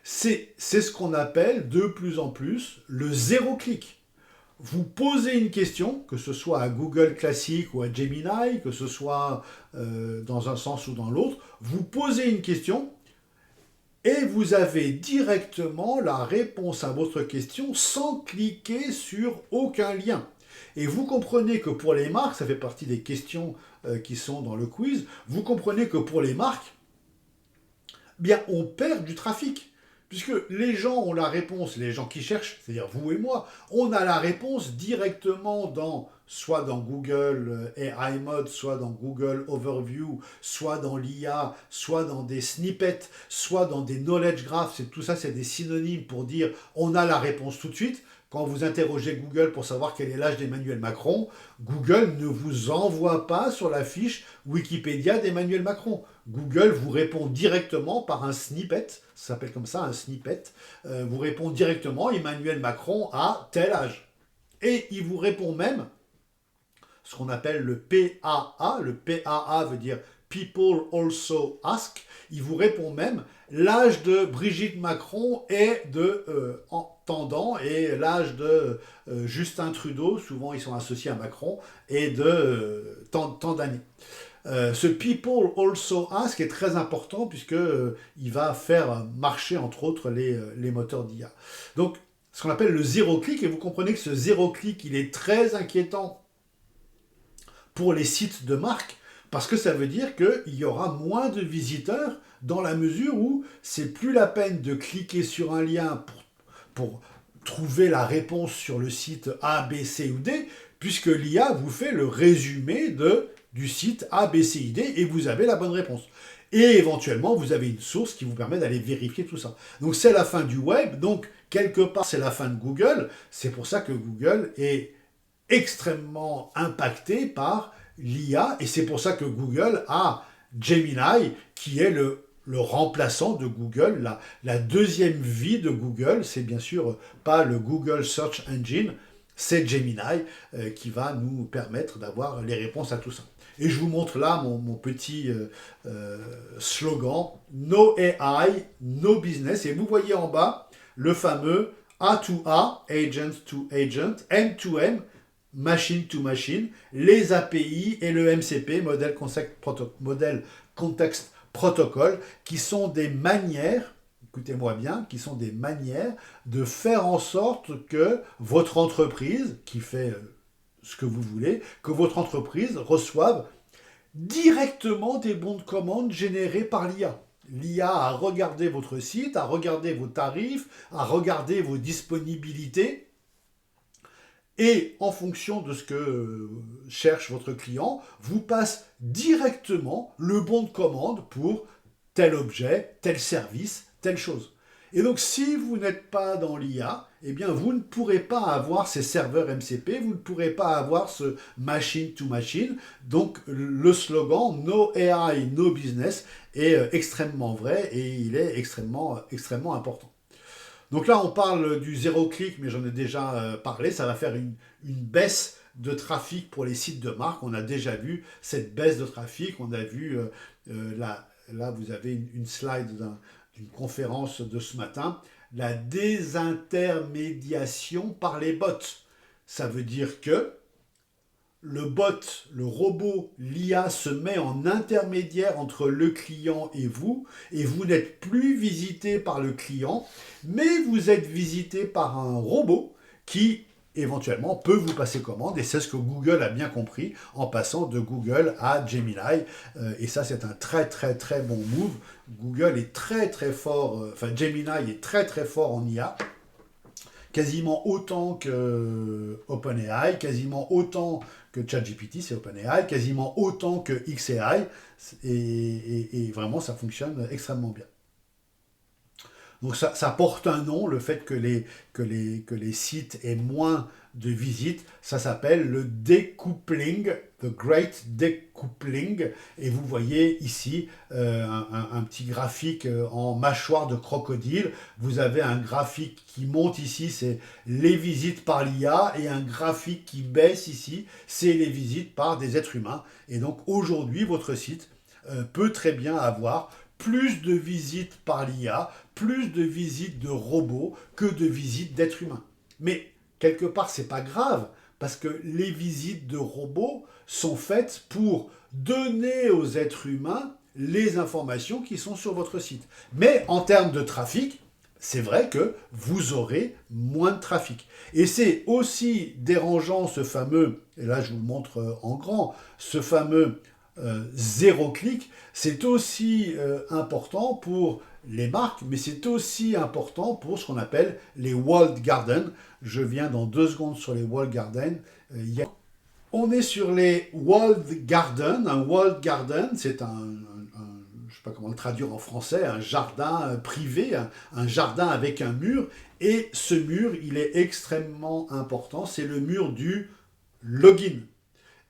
C'est ce qu'on appelle de plus en plus le zéro clic. Vous posez une question, que ce soit à Google classique ou à Gemini, que ce soit dans un sens ou dans l'autre, vous posez une question et vous avez directement la réponse à votre question sans cliquer sur aucun lien. Et vous comprenez que pour les marques, ça fait partie des questions qui sont dans le quiz, vous comprenez que pour les marques, bien on perd du trafic. Puisque les gens ont la réponse, les gens qui cherchent, c'est-à-dire vous et moi, on a la réponse directement soit dans Google AI Mode, soit dans Google Overview, soit dans l'IA, soit dans des snippets, soit dans des knowledge graphs. Tout ça, c'est des synonymes pour dire on a la réponse tout de suite. Quand vous interrogez Google pour savoir quel est l'âge d'Emmanuel Macron, Google ne vous envoie pas sur la fiche Wikipédia d'Emmanuel Macron. Google vous répond directement par un snippet, ça s'appelle comme ça un snippet, vous répond directement Emmanuel Macron a tel âge. Et il vous répond même ce qu'on appelle le PAA. Le PAA veut dire People Also Ask. Il vous répond même l'âge de Brigitte Macron est de tendant et l'âge de Justin Trudeau, souvent ils sont associés à Macron, est de tant d'années. Ce People Also Ask est très important puisque il va faire marcher entre autres les moteurs d'IA. Donc ce qu'on appelle le zéro clic, et vous comprenez que ce zéro clic il est très inquiétant pour les sites de marque, parce que ça veut dire qu'il y aura moins de visiteurs dans la mesure où c'est plus la peine de cliquer sur un lien pour trouver la réponse sur le site A, B, C ou D, puisque l'IA vous fait le résumé du site A, B, C, D et vous avez la bonne réponse. Et éventuellement, vous avez une source qui vous permet d'aller vérifier tout ça. Donc c'est la fin du web, donc quelque part c'est la fin de Google, c'est pour ça que Google est extrêmement impacté par l'IA, et c'est pour ça que Google a Gemini, qui est le remplaçant de Google, la deuxième vie de Google, c'est bien sûr pas le Google Search Engine, c'est Gemini qui va nous permettre d'avoir les réponses à tout ça. Et je vous montre là mon petit slogan, No AI, No Business, et vous voyez en bas le fameux A2A, Agent to Agent, M2M, Machine to Machine, les API et le MCP, Model Context Protocol, qui sont des manières, écoutez-moi bien, qui sont des manières de faire en sorte que votre entreprise, qui fait ce que vous voulez, que votre entreprise reçoive directement des bons de commande générés par l'IA. L'IA a regardé votre site, a regardé vos tarifs, a regardé vos disponibilités, et en fonction de ce que cherche votre client, vous passe directement le bon de commande pour tel objet, tel service, telle chose. Et donc si vous n'êtes pas dans l'IA, eh bien vous ne pourrez pas avoir ces serveurs MCP, vous ne pourrez pas avoir ce machine to machine. Donc le slogan No AI, No Business est extrêmement vrai et il est extrêmement important. Donc là, on parle du zéro clic, mais j'en ai déjà parlé. Ça va faire une baisse de trafic pour les sites de marque. On a déjà vu cette baisse de trafic. On a vu, là, vous avez une slide d'une conférence de ce matin, la désintermédiation par les bots. Ça veut dire que le bot, le robot, l'IA se met en intermédiaire entre le client et vous n'êtes plus visité par le client, mais vous êtes visité par un robot qui éventuellement peut vous passer commande, et c'est ce que Google a bien compris en passant de Google à Gemini, et ça c'est un très très très bon move. Google est très très fort, Gemini est très très fort en IA, quasiment autant que OpenAI, quasiment autant que ChatGPT, c'est OpenAI, quasiment autant que xAI, et vraiment ça fonctionne extrêmement bien. Donc ça porte un nom, le fait que les sites aient moins de visites, ça s'appelle le decoupling, the great decoupling, et vous voyez ici un petit graphique en mâchoire de crocodile, vous avez un graphique qui monte ici, c'est les visites par l'IA, et un graphique qui baisse ici, c'est les visites par des êtres humains, et donc aujourd'hui votre site peut très bien avoir plus de visites par l'IA, plus de visites de robots que de visites d'êtres humains. Mais quelque part, c'est pas grave, parce que les visites de robots sont faites pour donner aux êtres humains les informations qui sont sur votre site. Mais en termes de trafic, c'est vrai que vous aurez moins de trafic. Et c'est aussi dérangeant ce fameux, et là je vous le montre en grand, ce fameux zéro clic, c'est aussi important pour les marques, mais c'est aussi important pour ce qu'on appelle les walled gardens. Je viens dans 2 secondes sur les walled gardens. On est sur les walled gardens. Un walled garden, c'est je ne sais pas comment le traduire en français, un jardin privé, un jardin avec un mur. Et ce mur, il est extrêmement important. C'est le mur du login.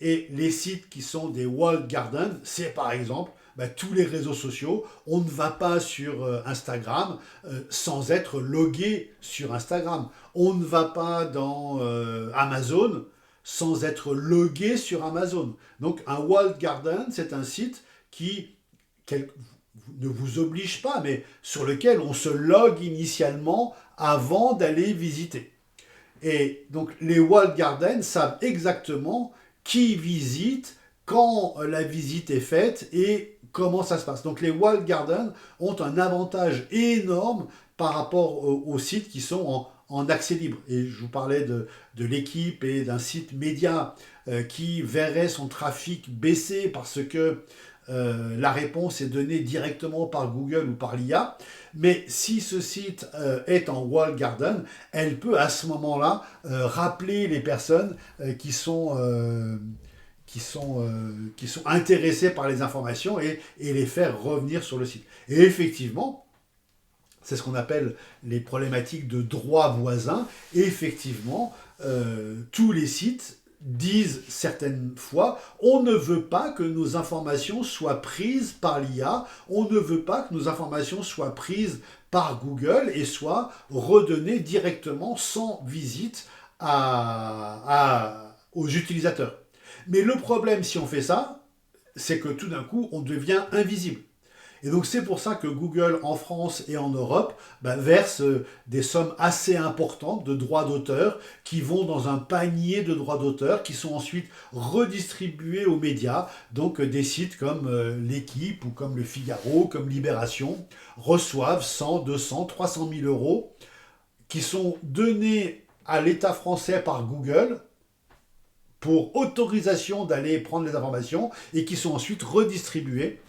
Et les sites qui sont des walled gardens, c'est par exemple tous les réseaux sociaux. On ne va pas sur Instagram sans être logué sur Instagram. On ne va pas dans Amazon sans être logué sur Amazon. Donc un walled garden, c'est un site qui ne vous oblige pas, mais sur lequel on se logue initialement avant d'aller visiter. Et donc les walled gardens savent exactement qui visite, quand la visite est faite et comment ça se passe. Donc les walled gardens ont un avantage énorme par rapport aux sites qui sont en accès libre. Et je vous parlais de l'équipe et d'un site média qui verrait son trafic baisser parce que la réponse est donnée directement par Google ou par l'IA. Mais si ce site est en walled garden, elle peut à ce moment-là rappeler les personnes qui sont intéressés par les informations et les faire revenir sur le site. Et effectivement, c'est ce qu'on appelle les problématiques de droit voisin. Et effectivement, tous les sites disent certaines fois, on ne veut pas que nos informations soient prises par l'IA, on ne veut pas que nos informations soient prises par Google et soient redonnées directement sans visite aux utilisateurs. Mais le problème, si on fait ça, c'est que tout d'un coup, on devient invisible. Et donc c'est pour ça que Google en France et en Europe verse des sommes assez importantes de droits d'auteur qui vont dans un panier de droits d'auteur qui sont ensuite redistribués aux médias. Donc des sites comme l'Équipe ou comme le Figaro, comme Libération reçoivent 100, 200, 300 000 euros qui sont donnés à l'État français par Google pour autorisation d'aller prendre les informations et qui sont ensuite redistribués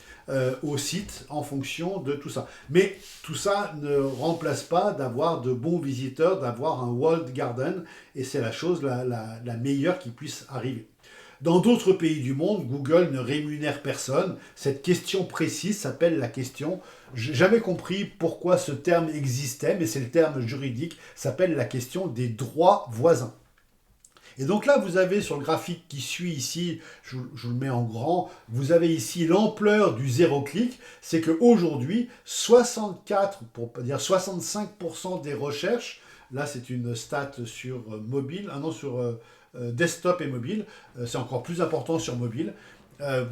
au site en fonction de tout ça. Mais tout ça ne remplace pas d'avoir de bons visiteurs, d'avoir un walled garden, et c'est la chose la meilleure qui puisse arriver. Dans d'autres pays du monde, Google ne rémunère personne. Cette question précise s'appelle la question, j'ai jamais compris pourquoi ce terme existait, mais c'est le terme juridique, s'appelle la question des droits voisins. Et donc là, vous avez sur le graphique qui suit ici, je vous le mets en grand, vous avez ici l'ampleur du zéro clic. C'est qu'aujourd'hui, 64, pour pas dire 65% des recherches, là c'est une stat sur mobile, sur desktop et mobile, c'est encore plus important sur mobile.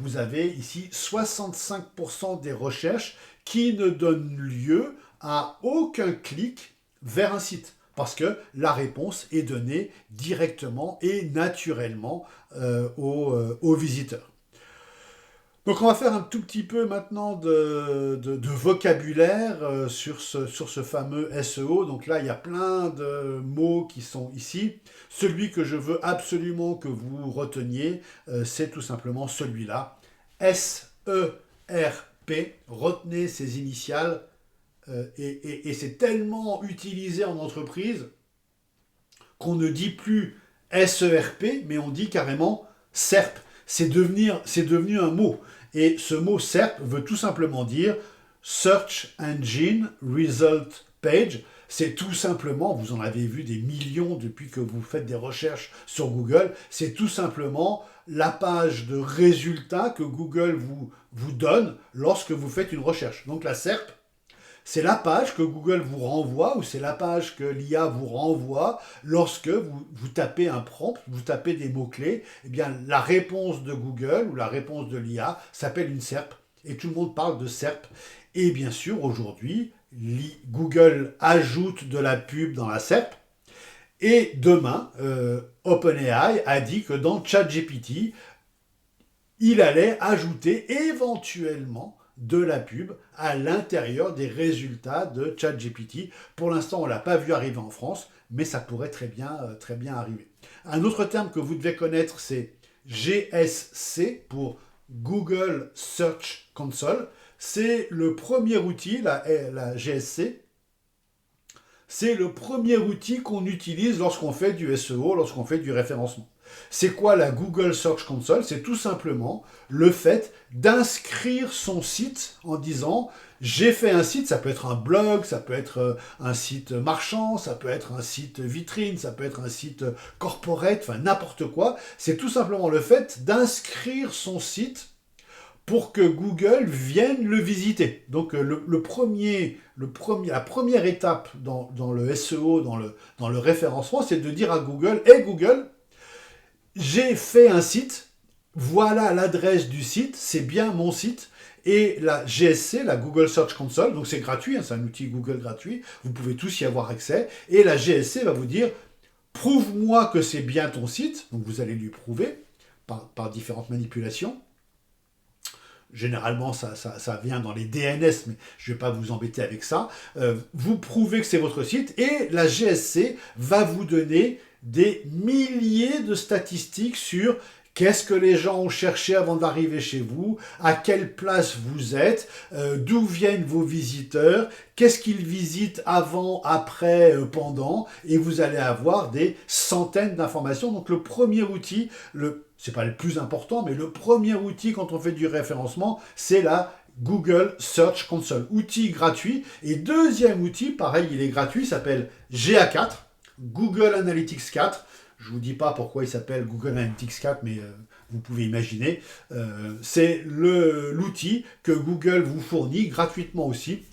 Vous avez ici 65% des recherches qui ne donnent lieu à aucun clic vers un site. Parce que la réponse est donnée directement et naturellement aux visiteurs. Donc on va faire un tout petit peu maintenant de vocabulaire sur ce fameux SEO. Donc là, il y a plein de mots qui sont ici. Celui que je veux absolument que vous reteniez, c'est tout simplement celui-là. SERP. Retenez ces initiales. Et c'est tellement utilisé en entreprise qu'on ne dit plus SERP, mais on dit carrément SERP. C'est devenu un mot. Et ce mot SERP veut tout simplement dire Search Engine Result Page. C'est tout simplement, vous en avez vu des millions depuis que vous faites des recherches sur Google, c'est tout simplement la page de résultats que Google vous donne lorsque vous faites une recherche. Donc la SERP, c'est la page que Google vous renvoie ou c'est la page que l'IA vous renvoie lorsque vous tapez un prompt, vous tapez des mots-clés. Eh bien, la réponse de Google ou la réponse de l'IA s'appelle une SERP et tout le monde parle de SERP. Et bien sûr, aujourd'hui, Google ajoute de la pub dans la SERP. Et demain, OpenAI a dit que dans ChatGPT, il allait ajouter éventuellement de la pub à l'intérieur des résultats de ChatGPT. Pour l'instant, on ne l'a pas vu arriver en France, mais ça pourrait très bien arriver. Un autre terme que vous devez connaître, c'est GSC pour Google Search Console. C'est le premier outil, la GSC, c'est le premier outil qu'on utilise lorsqu'on fait du SEO, lorsqu'on fait du référencement. C'est quoi la Google Search Console? C'est tout simplement le fait d'inscrire son site en disant j'ai fait un site, ça peut être un blog, ça peut être un site marchand, ça peut être un site vitrine, ça peut être un site corporate, enfin n'importe quoi. C'est tout simplement le fait d'inscrire son site pour que Google vienne le visiter. Donc la première étape dans le SEO, dans le référencement, c'est de dire à Google, « Hey Google, j'ai fait un site, voilà l'adresse du site, c'est bien mon site, et la GSC, la Google Search Console, donc c'est gratuit, hein, c'est un outil Google gratuit, vous pouvez tous y avoir accès, et la GSC va vous dire, prouve-moi que c'est bien ton site, donc vous allez lui prouver par différentes manipulations. Généralement, ça vient dans les DNS, mais je ne vais pas vous embêter avec ça. Vous prouvez que c'est votre site, et la GSC va vous donner des milliers de statistiques sur qu'est-ce que les gens ont cherché avant d'arriver chez vous, à quelle place vous êtes, d'où viennent vos visiteurs, qu'est-ce qu'ils visitent avant, après, pendant, et vous allez avoir des centaines d'informations. Donc le premier outil, c'est pas le plus important, mais le premier outil quand on fait du référencement, c'est la Google Search Console, outil gratuit. Et deuxième outil, pareil, il est gratuit, s'appelle GA4, Google Analytics 4. Je ne vous dis pas pourquoi il s'appelle Google Analytics 4, mais vous pouvez imaginer. C'est l'outil que Google vous fournit gratuitement aussi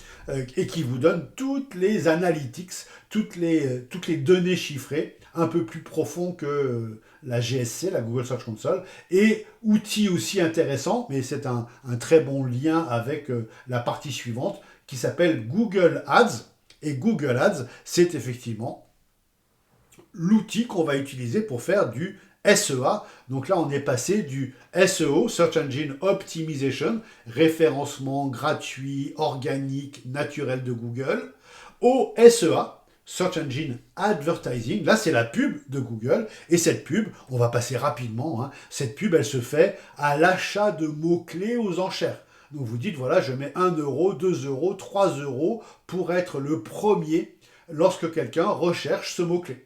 et qui vous donne toutes les analytics, toutes les données chiffrées, un peu plus profond que la GSC, la Google Search Console, et outil aussi intéressant, mais c'est un très bon lien avec la partie suivante, qui s'appelle Google Ads. Et Google Ads, c'est effectivement l'outil qu'on va utiliser pour faire du SEA. Donc là, on est passé du SEO, Search Engine Optimization, référencement gratuit, organique, naturel de Google, au SEA, Search Engine Advertising. Là, c'est la pub de Google. Et cette pub, on va passer rapidement, hein, cette pub, elle se fait à l'achat de mots-clés aux enchères. Donc vous dites, voilà, je mets 1 euro, 2 euros, 3 euros pour être le premier lorsque quelqu'un recherche ce mot-clé.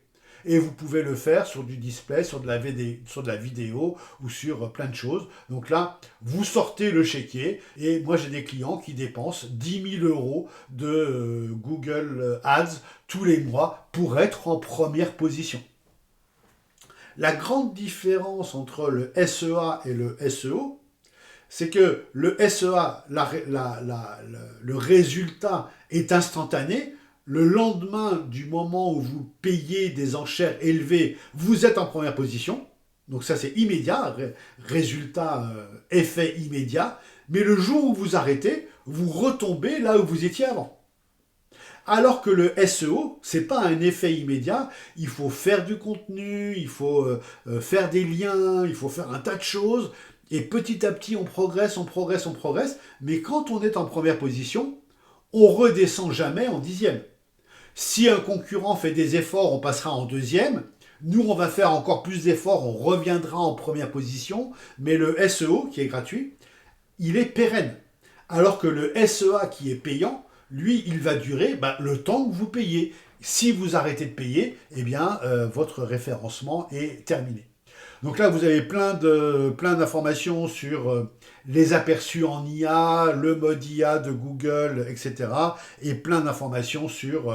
Et vous pouvez le faire sur du display, sur de la vidéo ou sur plein de choses. Donc là, vous sortez le chéquier et moi j'ai des clients qui dépensent 10 000 euros de Google Ads tous les mois pour être en première position. La grande différence entre le SEA et le SEO, c'est que le SEA, le résultat est instantané. Le lendemain du moment où vous payez des enchères élevées, vous êtes en première position. Donc ça, c'est immédiat, résultat, effet immédiat. Mais le jour où vous arrêtez, vous retombez là où vous étiez avant. Alors que le SEO, c'est pas un effet immédiat. Il faut faire du contenu, il faut faire des liens, il faut faire un tas de choses. Et petit à petit, on progresse. Mais quand on est en première position, on redescend jamais en 10e. Si un concurrent fait des efforts, on passera en 2e. Nous, on va faire encore plus d'efforts, on reviendra en première position. Mais le SEO, qui est gratuit, il est pérenne. Alors que le SEA, qui est payant, lui, il va durer le temps que vous payez. Si vous arrêtez de payer, eh bien, votre référencement est terminé. Donc là, vous avez plein d'informations sur les aperçus en IA, le mode IA de Google, etc. Et plein d'informations sur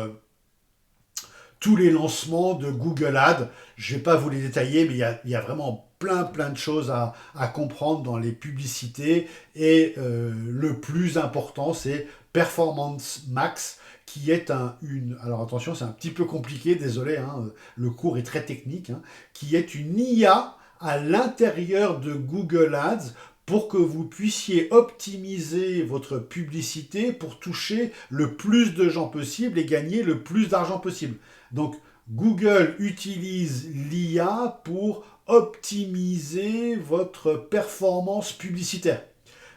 tous les lancements de Google Ads. Je ne vais pas vous les détailler, mais il y a vraiment plein de choses à comprendre dans les publicités. Et le plus important, c'est Performance Max, qui est alors attention, c'est un petit peu compliqué, désolé, hein, le cours est très technique, hein, qui est une IA à l'intérieur de Google Ads pour que vous puissiez optimiser votre publicité pour toucher le plus de gens possible et gagner le plus d'argent possible. Donc, Google utilise l'IA pour optimiser votre performance publicitaire.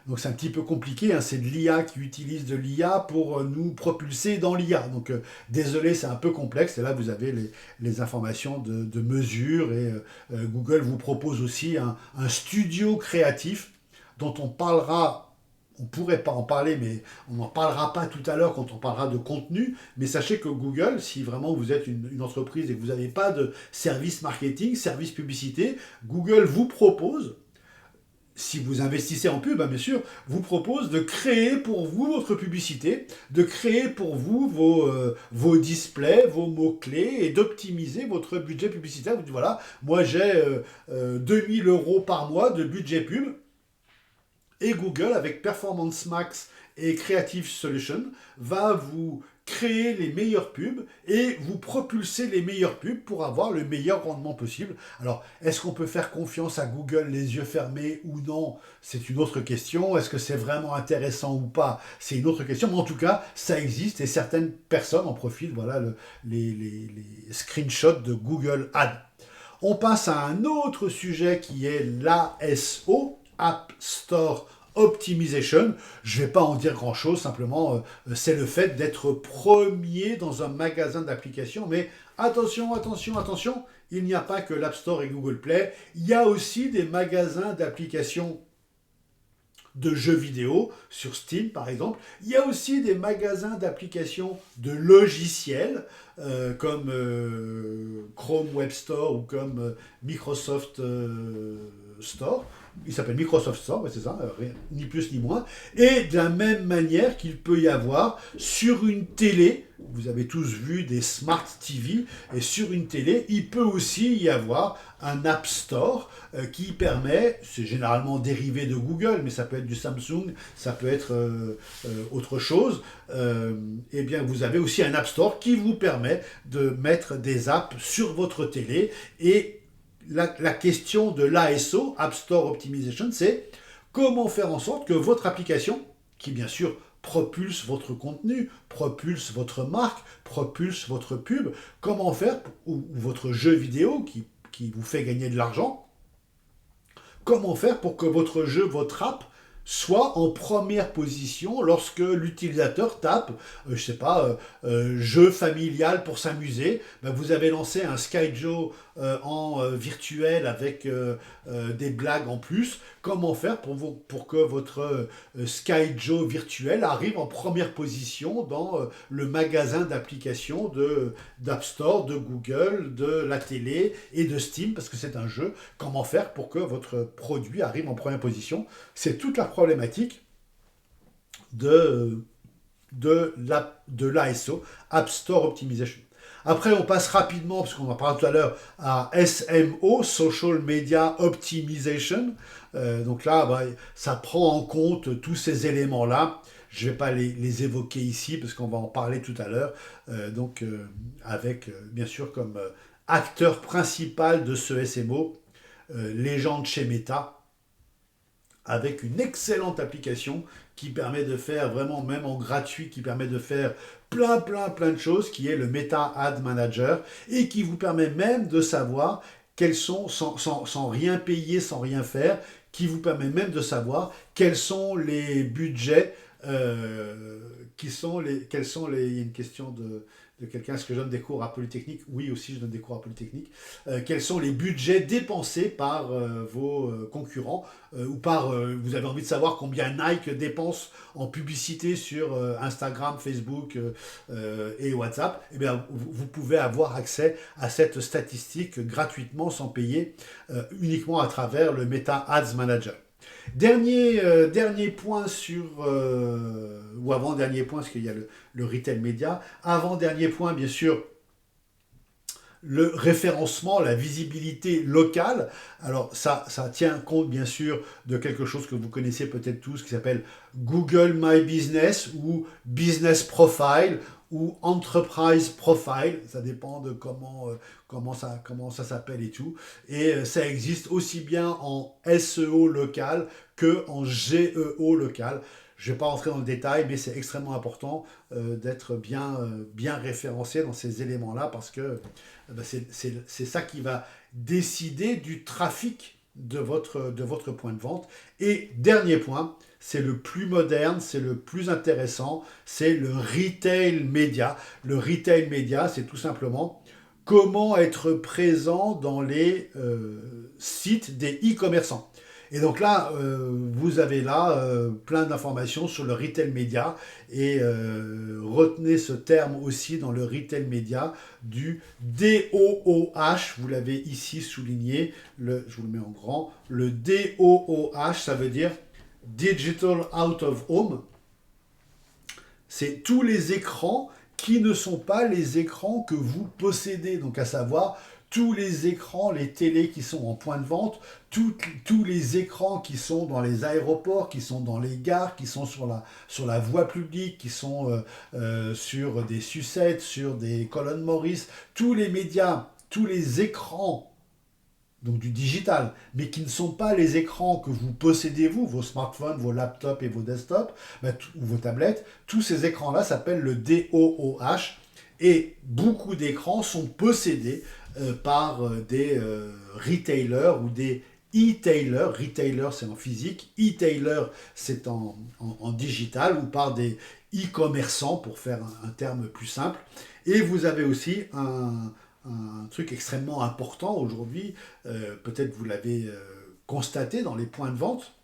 Donc c'est un petit peu compliqué, hein, c'est de l'IA qui utilise de l'IA pour nous propulser dans l'IA. Donc désolé, c'est un peu complexe. Et là, vous avez les informations de mesure. Et Google vous propose aussi un studio créatif dont on parlera. On pourrait pas en parler, mais on n'en parlera pas tout à l'heure quand on parlera de contenu. Mais sachez que Google, si vraiment vous êtes une entreprise et que vous n'avez pas de service marketing, service publicité, Google vous propose, si vous investissez en pub, bien sûr, vous propose de créer pour vous votre publicité, de créer pour vous vos displays, vos mots-clés et d'optimiser votre budget publicitaire. Vous dites, voilà, moi j'ai 2 000 euros par mois de budget pub Et Google, avec Performance Max et Creative Solution, va vous créer les meilleures pubs et vous propulser les meilleures pubs pour avoir le meilleur rendement possible. Alors, est-ce qu'on peut faire confiance à Google les yeux fermés ou non? C'est une autre question. Est-ce que c'est vraiment intéressant ou pas? C'est une autre question. Mais en tout cas, ça existe et certaines personnes en profitent. Voilà les screenshots de Google Ads. On passe à un autre sujet qui est l'ASO, App Store Optimization. Je ne vais pas en dire grand-chose, simplement c'est le fait d'être premier dans un magasin d'applications. Mais attention, attention, attention, il n'y a pas que l'App Store et Google Play, il y a aussi des magasins d'applications de jeux vidéo sur Steam par exemple. Il y a aussi des magasins d'applications de logiciels comme Chrome Web Store ou comme Microsoft Store. Il s'appelle Microsoft Store, ouais, c'est ça, ni plus ni moins. Et de la même manière qu'il peut y avoir sur une télé, vous avez tous vu des Smart TV, et sur une télé, il peut aussi y avoir un App Store qui permet, c'est généralement dérivé de Google, mais ça peut être du Samsung, ça peut être autre chose, et bien vous avez aussi un App Store qui vous permet de mettre des apps sur votre télé. Et la question de l'ASO, App Store Optimization, c'est comment faire en sorte que votre application, qui bien sûr propulse votre contenu, propulse votre marque, propulse votre pub, comment faire, ou votre jeu vidéo qui vous fait gagner de l'argent, comment faire pour que votre jeu, votre app, soit en première position lorsque l'utilisateur tape, je sais pas, jeu familial pour s'amuser. Ben vous avez lancé un Skyjo en virtuel avec des blagues en plus. Comment faire pour que votre Skyjo virtuel arrive en première position dans le magasin d'applications d'App Store, de Google, de la télé et de Steam, parce que c'est un jeu. Comment faire pour que votre produit arrive en première position? C'est toute la problématique de l'ASO, App Store Optimization. Après, on passe rapidement, parce qu'on en parlait tout à l'heure, à SMO, Social Media Optimization. Donc là, bah, ça prend en compte tous ces éléments-là. Je ne vais pas les évoquer ici, parce qu'on va en parler tout à l'heure. Avec, bien sûr, comme acteur principal de ce SMO, les gens de chez Meta, avec une excellente application qui permet de faire vraiment, même en gratuit, qui permet de faire plein de choses, qui est le Meta Ad Manager, et qui vous permet même de savoir quels sont, sans rien payer, sans rien faire, qui vous permet même de savoir quels sont les budgets, quels sont les... Il y a une question de quelqu'un, est-ce que je donne des cours à Polytechnique? Oui, aussi, je donne des cours à Polytechnique. Quels sont les budgets dépensés par vos concurrents ou par, vous avez envie de savoir combien Nike dépense en publicité sur Instagram, Facebook et WhatsApp? Eh bien, vous pouvez avoir accès à cette statistique gratuitement, sans payer, uniquement à travers le Meta Ads Manager. Dernier point ou avant-dernier point, parce qu'il y a le retail média. Avant-dernier point, bien sûr, le référencement, la visibilité locale. Alors ça tient compte bien sûr de quelque chose que vous connaissez peut-être tous, qui s'appelle Google My Business ou Business Profile ou Enterprise Profile. Ça dépend de comment ça s'appelle et tout. Et ça existe aussi bien en SEO local que en GEO local. Je ne vais pas rentrer dans le détail, mais c'est extrêmement important d'être bien référencé dans ces éléments-là, parce que c'est ça qui va décider du trafic de votre point de vente. Et dernier point, c'est le plus moderne, c'est le plus intéressant, c'est le retail média. Le retail média, c'est tout simplement comment être présent dans les sites des e-commerçants. Et donc là, vous avez là plein d'informations sur le retail média, et retenez ce terme aussi dans le retail média du DOOH, vous l'avez ici souligné, je vous le mets en grand, le DOOH, ça veut dire Digital Out of Home. C'est tous les écrans qui ne sont pas les écrans que vous possédez, donc à savoir tous les écrans, les télés qui sont en point de vente, tous les écrans qui sont dans les aéroports, qui sont dans les gares, qui sont sur la voie publique, qui sont sur des sucettes, sur des colonnes Maurice, tous les médias, tous les écrans donc du digital, mais qui ne sont pas les écrans que vous possédez vous, vos smartphones, vos laptops et vos desktops, ou vos tablettes, tous ces écrans-là s'appellent le DOOH, et beaucoup d'écrans sont possédés par des retailers ou des e-tailers. Retailer c'est en physique, e-tailer c'est en digital, ou par des e-commerçants pour faire un terme plus simple. Et vous avez aussi un truc extrêmement important aujourd'hui, peut-être vous l'avez constaté dans les points de vente,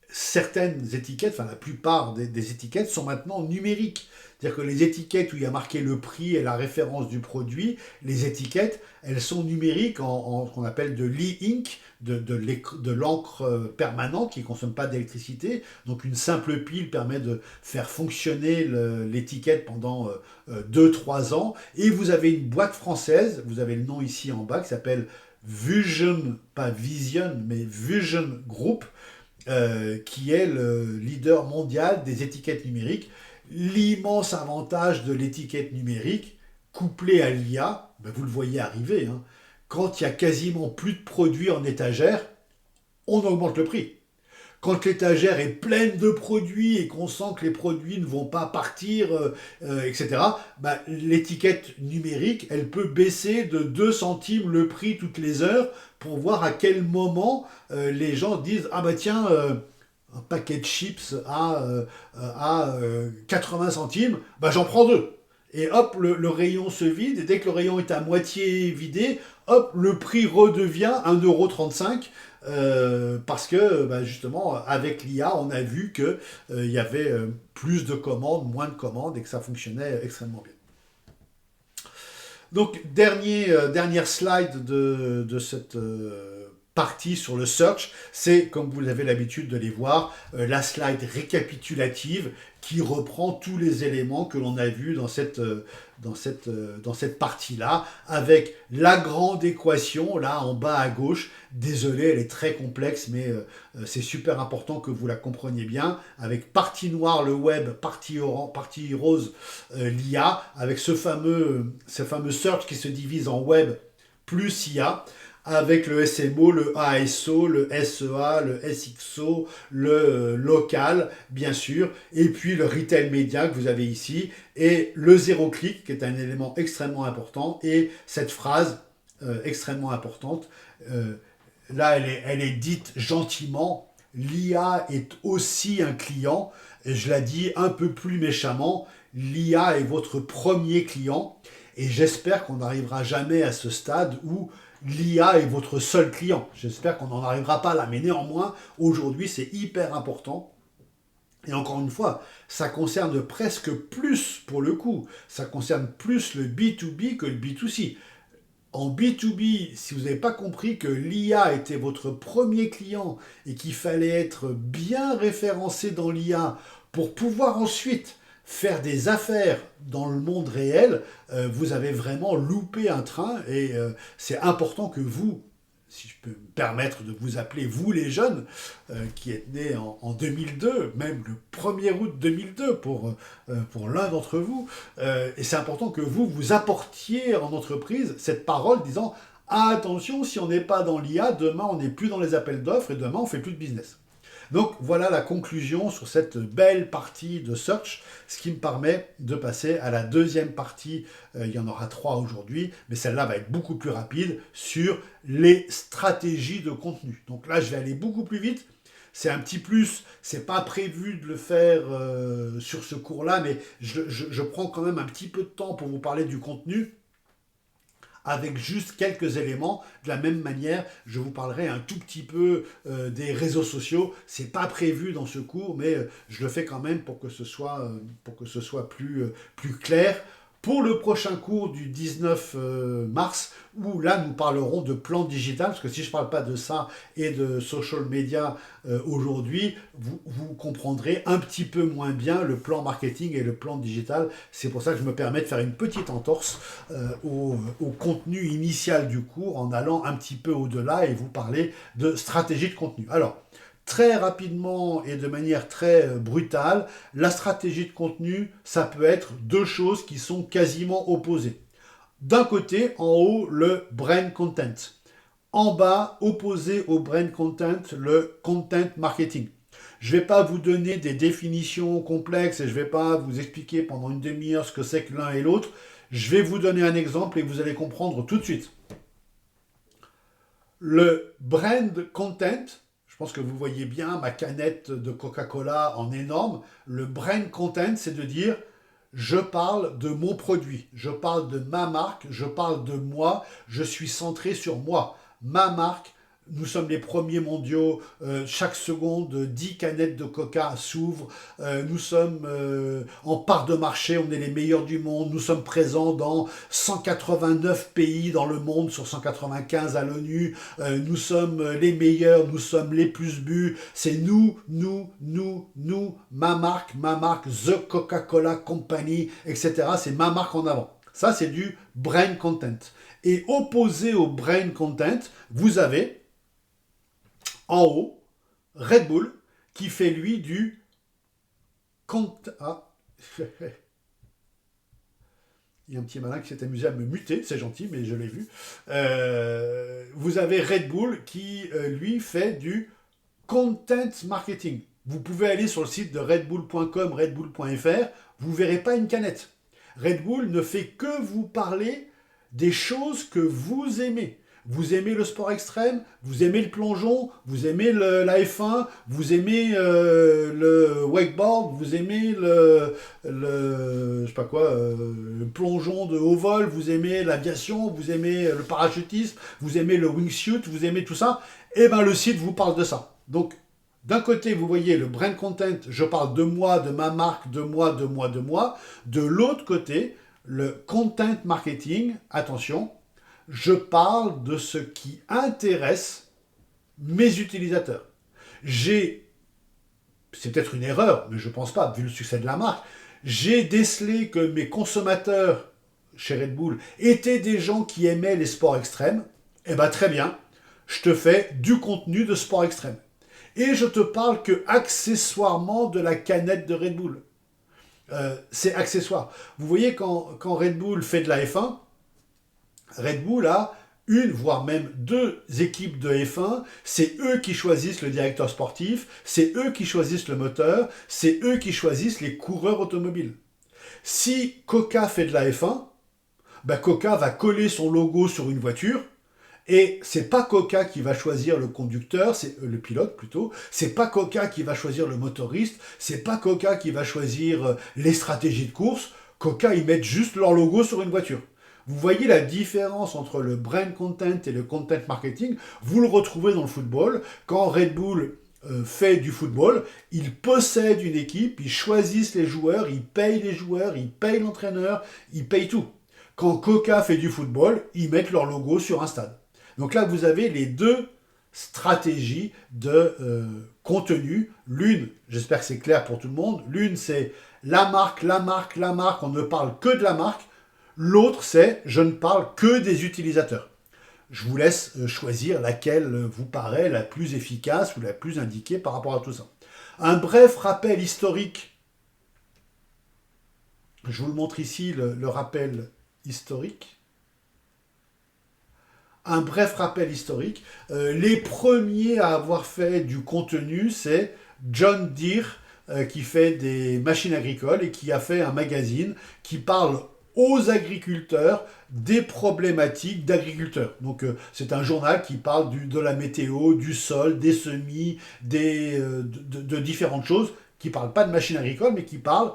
certaines étiquettes, enfin la plupart des étiquettes sont maintenant numériques. C'est-à-dire que les étiquettes où il y a marqué le prix et la référence du produit, les étiquettes, elles sont numériques en ce qu'on appelle de l'e-ink, de l'encre permanente qui ne consomme pas d'électricité. Donc une simple pile permet de faire fonctionner l'étiquette pendant 2-3 ans. Et vous avez une boîte française, vous avez le nom ici en bas, qui s'appelle Vusion, pas Vision, mais Vusion Group, qui est le leader mondial des étiquettes numériques. L'immense avantage de l'étiquette numérique, couplé à l'IA, ben vous le voyez arriver, hein, quand il y a quasiment plus de produits en étagère, on augmente le prix. Quand l'étagère est pleine de produits et qu'on sent que les produits ne vont pas partir, etc., ben, l'étiquette numérique, elle peut baisser de 2 centimes le prix toutes les heures pour voir à quel moment les gens disent « Ah bah tiens, un paquet de chips à 80 centimes, bah j'en prends 2. » Et hop, le rayon se vide, et dès que le rayon est à moitié vidé, hop, le prix redevient 1,35 €, parce que bah, justement, avec l'IA, on a vu qu'il y avait plus de commandes, moins de commandes, et que ça fonctionnait extrêmement bien. Donc, dernière slide de cette partie sur le search, c'est, comme vous avez l'habitude de les voir, la slide récapitulative qui reprend tous les éléments que l'on a vus dans cette partie-là, avec la grande équation, là, en bas à gauche. Désolé, elle est très complexe, mais c'est super important que vous la compreniez bien, avec partie noire, le web, partie rose, l'IA, avec ce fameux search qui se divise en web plus IA, avec le SMO, le ASO, le SEA, le SXO, le local, bien sûr, et puis le retail média que vous avez ici, et le zéro clic, qui est un élément extrêmement important, et cette phrase extrêmement importante, là elle est dite gentiment, l'IA est aussi un client, et je la dis un peu plus méchamment, l'IA est votre premier client, et j'espère qu'on n'arrivera jamais à ce stade où l'IA est votre seul client. J'espère qu'on n'en arrivera pas là, mais néanmoins, aujourd'hui, c'est hyper important. Et encore une fois, ça concerne presque plus, pour le coup, ça concerne plus le B2B que le B2C. En B2B, si vous n'avez pas compris que l'IA était votre premier client et qu'il fallait être bien référencé dans l'IA pour pouvoir ensuite faire des affaires dans le monde réel, vous avez vraiment loupé un train, et c'est important que vous, si je peux me permettre de vous appeler vous les jeunes, qui êtes nés en 2002, même le 1er août 2002 pour l'un d'entre vous, et c'est important que vous apportiez en entreprise cette parole disant « Attention, si on n'est pas dans l'IA, demain on n'est plus dans les appels d'offres et demain on ne fait plus de business ». Donc voilà la conclusion sur cette belle partie de search, ce qui me permet de passer à la deuxième partie. Il y en aura 3 aujourd'hui, mais celle-là va être beaucoup plus rapide, sur les stratégies de contenu. Donc là, je vais aller beaucoup plus vite. C'est un petit plus, c'est pas prévu de le faire sur ce cours-là, mais je prends quand même un petit peu de temps pour vous parler du contenu, avec juste quelques éléments. De la même manière, je vous parlerai un tout petit peu des réseaux sociaux. C'est pas prévu dans ce cours, mais je le fais quand même pour que ce soit plus clair pour le prochain cours du 19 mars, où là nous parlerons de plan digital, parce que si je ne parle pas de ça et de social media aujourd'hui, vous comprendrez un petit peu moins bien le plan marketing et le plan digital. C'est pour ça que je me permets de faire une petite entorse au contenu initial du cours, en allant un petit peu au-delà et vous parler de stratégie de contenu. Alors, très rapidement et de manière très brutale, la stratégie de contenu, ça peut être deux choses qui sont quasiment opposées. D'un côté, en haut, le brand content. En bas, opposé au brand content, le content marketing. Je ne vais pas vous donner des définitions complexes et je ne vais pas vous expliquer pendant une demi-heure ce que c'est que l'un et l'autre. Je vais vous donner un exemple et vous allez comprendre tout de suite. Le brand content, je pense que vous voyez bien ma canette de Coca-Cola en énorme. Le brand content, c'est de dire je parle de mon produit, je parle de ma marque, je parle de moi, je suis centré sur moi. Ma marque, nous sommes les premiers mondiaux, chaque seconde, 10 canettes de coca s'ouvrent, nous sommes en part de marché, on est les meilleurs du monde, nous sommes présents dans 189 pays dans le monde sur 195 à l'ONU, nous sommes les meilleurs, nous sommes les plus bu, c'est nous, ma marque, The Coca-Cola Company, etc. C'est ma marque en avant. Ça, c'est du brand content. Et opposé au brand content, vous avez en haut, Red Bull, qui fait lui du content. Ah. Il y a un petit malin qui s'est amusé à me muter, c'est gentil, mais je l'ai vu. Vous avez Red Bull qui, lui, fait du content marketing. Vous pouvez aller sur le site de redbull.com, redbull.fr, vous ne verrez pas une canette. Red Bull ne fait que vous parler des choses que vous aimez. Vous aimez le sport extrême, vous aimez le plongeon, vous aimez la F1, vous aimez le wakeboard, vous aimez je sais pas quoi, le plongeon de haut vol, vous aimez l'aviation, vous aimez le parachutisme, vous aimez le wingsuit, vous aimez tout ça, et bien le site vous parle de ça. Donc, d'un côté, vous voyez le brand content, je parle de moi, de ma marque, de moi, de moi, de moi. De l'autre côté, le content marketing, attention, je parle de ce qui intéresse mes utilisateurs. C'est peut-être une erreur, mais je ne pense pas, vu le succès de la marque, j'ai décelé que mes consommateurs chez Red Bull étaient des gens qui aimaient les sports extrêmes. Eh bien très bien, je te fais du contenu de sport extrême. Et je te parle que accessoirement de la canette de Red Bull. C'est accessoire. Vous voyez, quand Red Bull fait de la F1, Red Bull a une, voire même deux équipes de F1, c'est eux qui choisissent le directeur sportif, c'est eux qui choisissent le moteur, c'est eux qui choisissent les coureurs automobiles. Si Coca fait de la F1, ben Coca va coller son logo sur une voiture, et c'est pas Coca qui va choisir le conducteur, c'est le pilote plutôt, c'est pas Coca qui va choisir le motoriste, c'est pas Coca qui va choisir les stratégies de course, Coca ils mettent juste leur logo sur une voiture. Vous voyez la différence entre le brand content et le content marketing, vous le retrouvez dans le football. Quand Red Bull fait du football, ils possèdent une équipe, ils choisissent les joueurs, ils payent les joueurs, ils payent l'entraîneur, ils payent tout. Quand Coca fait du football, ils mettent leur logo sur un stade. Donc là, vous avez les deux stratégies de contenu. L'une, j'espère que c'est clair pour tout le monde, l'une c'est la marque, on ne parle que de la marque. L'autre, c'est je ne parle que des utilisateurs. Je vous laisse choisir laquelle vous paraît la plus efficace ou la plus indiquée par rapport à tout ça. Un bref rappel historique. Je vous le montre ici, le rappel historique. Un bref rappel historique. Les premiers à avoir fait du contenu, c'est John Deere, qui fait des machines agricoles et qui a fait un magazine qui parle aux agriculteurs des problématiques d'agriculteurs. Donc c'est un journal qui parle de la météo, du sol, des semis, de différentes choses, qui ne parle pas de machines agricoles, mais qui parle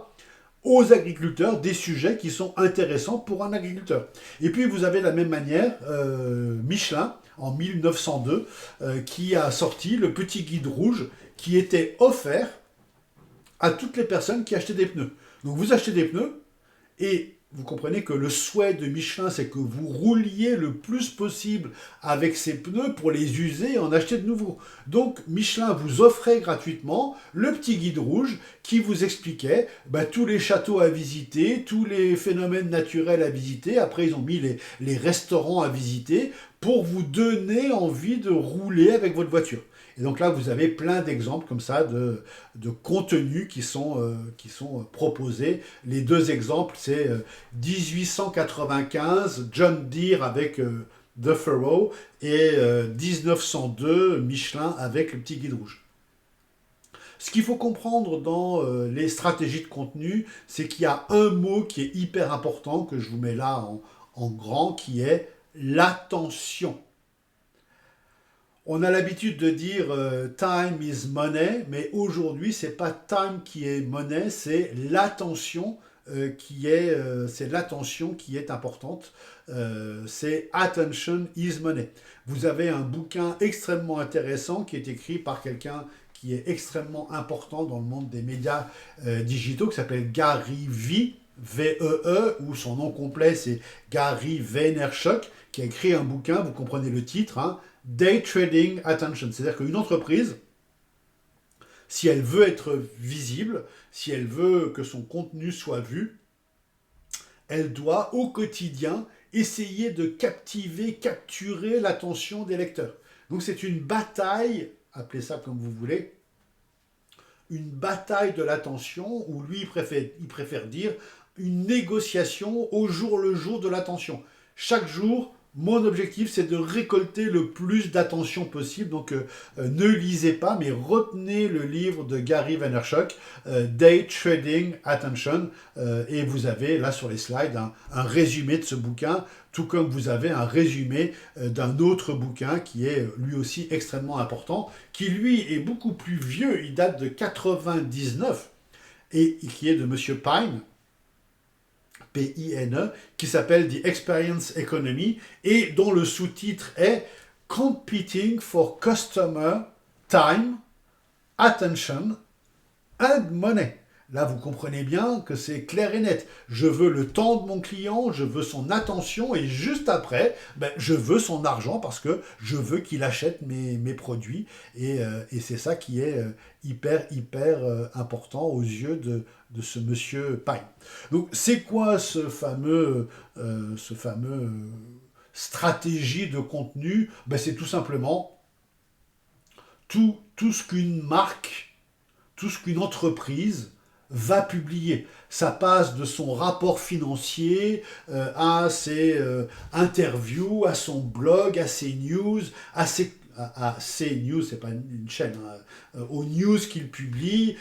aux agriculteurs des sujets qui sont intéressants pour un agriculteur. Et puis vous avez de la même manière Michelin, en 1902, qui a sorti le petit guide rouge qui était offert à toutes les personnes qui achetaient des pneus. Donc vous achetez des pneus, et vous comprenez que le souhait de Michelin, c'est que vous rouliez le plus possible avec ces pneus pour les user et en acheter de nouveaux. Donc Michelin vous offrait gratuitement le petit guide rouge qui vous expliquait tous les châteaux à visiter, tous les phénomènes naturels à visiter. Après, ils ont mis les restaurants à visiter pour vous donner envie de rouler avec votre voiture. Et donc là, vous avez plein d'exemples comme ça de contenus qui sont proposés. Les deux exemples, c'est 1895, John Deere avec The Furrow et 1902, Michelin avec le petit guide rouge. Ce qu'il faut comprendre dans les stratégies de contenu, c'est qu'il y a un mot qui est hyper important, que je vous mets là en grand, qui est l'attention. On a l'habitude de dire time is money, mais aujourd'hui, c'est pas time qui est monnaie, c'est l'attention c'est l'attention qui est importante. C'est attention is money. Vous avez un bouquin extrêmement intéressant qui est écrit par quelqu'un qui est extrêmement important dans le monde des médias digitaux, qui s'appelle Gary V-E-E, ou son nom complet c'est Gary Vaynerchuk, qui a écrit un bouquin, vous comprenez le titre, hein, Day Trading Attention. C'est-à-dire qu'une entreprise, si elle veut être visible, si elle veut que son contenu soit vu, elle doit au quotidien essayer de capturer l'attention des lecteurs. Donc c'est une bataille, appelez ça comme vous voulez, une bataille de l'attention, où lui il préfère dire une négociation au jour le jour de l'attention. Chaque jour, mon objectif, c'est de récolter le plus d'attention possible. Donc, ne lisez pas, mais retenez le livre de Gary Vaynerchuk, Day Trading Attention, et vous avez là sur les slides un résumé de ce bouquin, tout comme vous avez un résumé d'un autre bouquin qui est lui aussi extrêmement important, qui lui est beaucoup plus vieux, il date de 99, et qui est de Monsieur Pine, P-I-N-E, qui s'appelle The Experience Economy et dont le sous-titre est Competing for Customer Time, Attention and Money. Là, vous comprenez bien que c'est clair et net. Je veux le temps de mon client, je veux son attention et juste après, je veux son argent parce que je veux qu'il achète mes produits. Et c'est ça qui est hyper important aux yeux de ce monsieur Pine. Donc, c'est quoi ce fameux stratégie de contenu? C'est tout simplement tout ce qu'une marque, tout ce qu'une entreprise va publier. Ça passe de son rapport financier à ses interviews, à son blog, à ses news, à ses news, c'est pas une chaîne, aux news qu'il publie,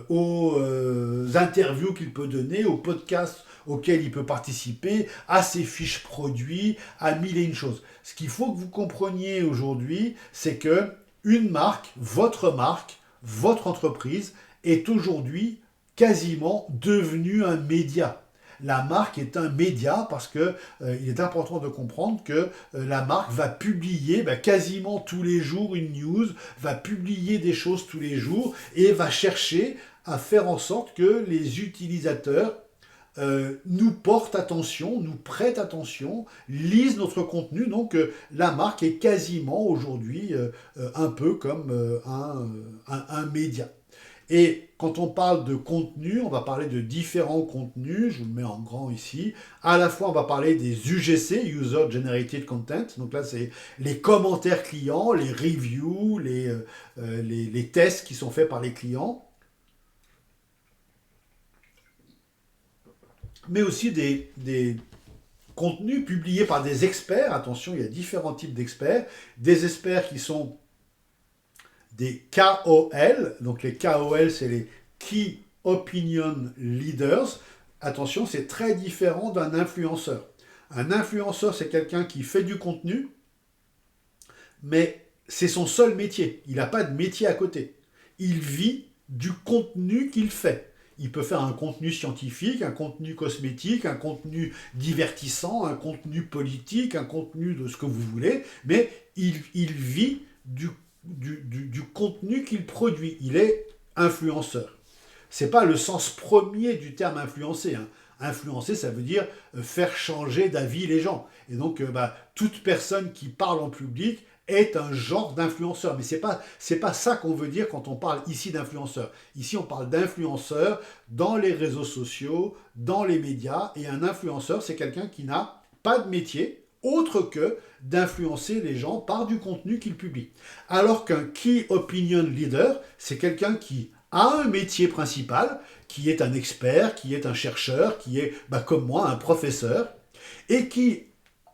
aux interviews qu'il peut donner, aux podcasts auxquels il peut participer, à ses fiches produits, à mille et une choses. Ce qu'il faut que vous compreniez aujourd'hui, c'est que une marque, votre entreprise, est aujourd'hui quasiment devenue un média. La marque est un média parce que il est important de comprendre que la marque va publier quasiment tous les jours une news, va publier des choses tous les jours et va chercher à faire en sorte que les utilisateurs nous portent attention, nous prêtent attention, lisent notre contenu. Donc la marque est quasiment aujourd'hui un peu comme un média. Et quand on parle de contenu, on va parler de différents contenus, je vous le mets en grand ici. À la fois, on va parler des UGC, User Generated Content. Donc là, c'est les commentaires clients, les reviews, les tests qui sont faits par les clients. Mais aussi des contenus publiés par des experts. Attention, il y a différents types d'experts. Des experts qui sont des KOL, donc les KOL, c'est les Key Opinion Leaders. Attention, c'est très différent d'un influenceur. Un influenceur, c'est quelqu'un qui fait du contenu, mais c'est son seul métier. Il n'a pas de métier à côté. Il vit du contenu qu'il fait. Il peut faire un contenu scientifique, un contenu cosmétique, un contenu divertissant, un contenu politique, un contenu de ce que vous voulez, mais il vit du contenu qu'il produit. Il est influenceur. C'est pas le sens premier du terme influencer. Hein. influencer, ça veut dire faire changer d'avis les gens. Et donc, toute personne qui parle en public est un genre d'influenceur. Mais c'est pas ça qu'on veut dire quand on parle ici d'influenceur. Ici, on parle d'influenceur dans les réseaux sociaux, dans les médias. Et un influenceur, c'est quelqu'un qui n'a pas de métier autre que d'influencer les gens par du contenu qu'il publie. Alors qu'un Key Opinion Leader, c'est quelqu'un qui a un métier principal, qui est un expert, qui est un chercheur, qui est, comme moi, un professeur, et qui,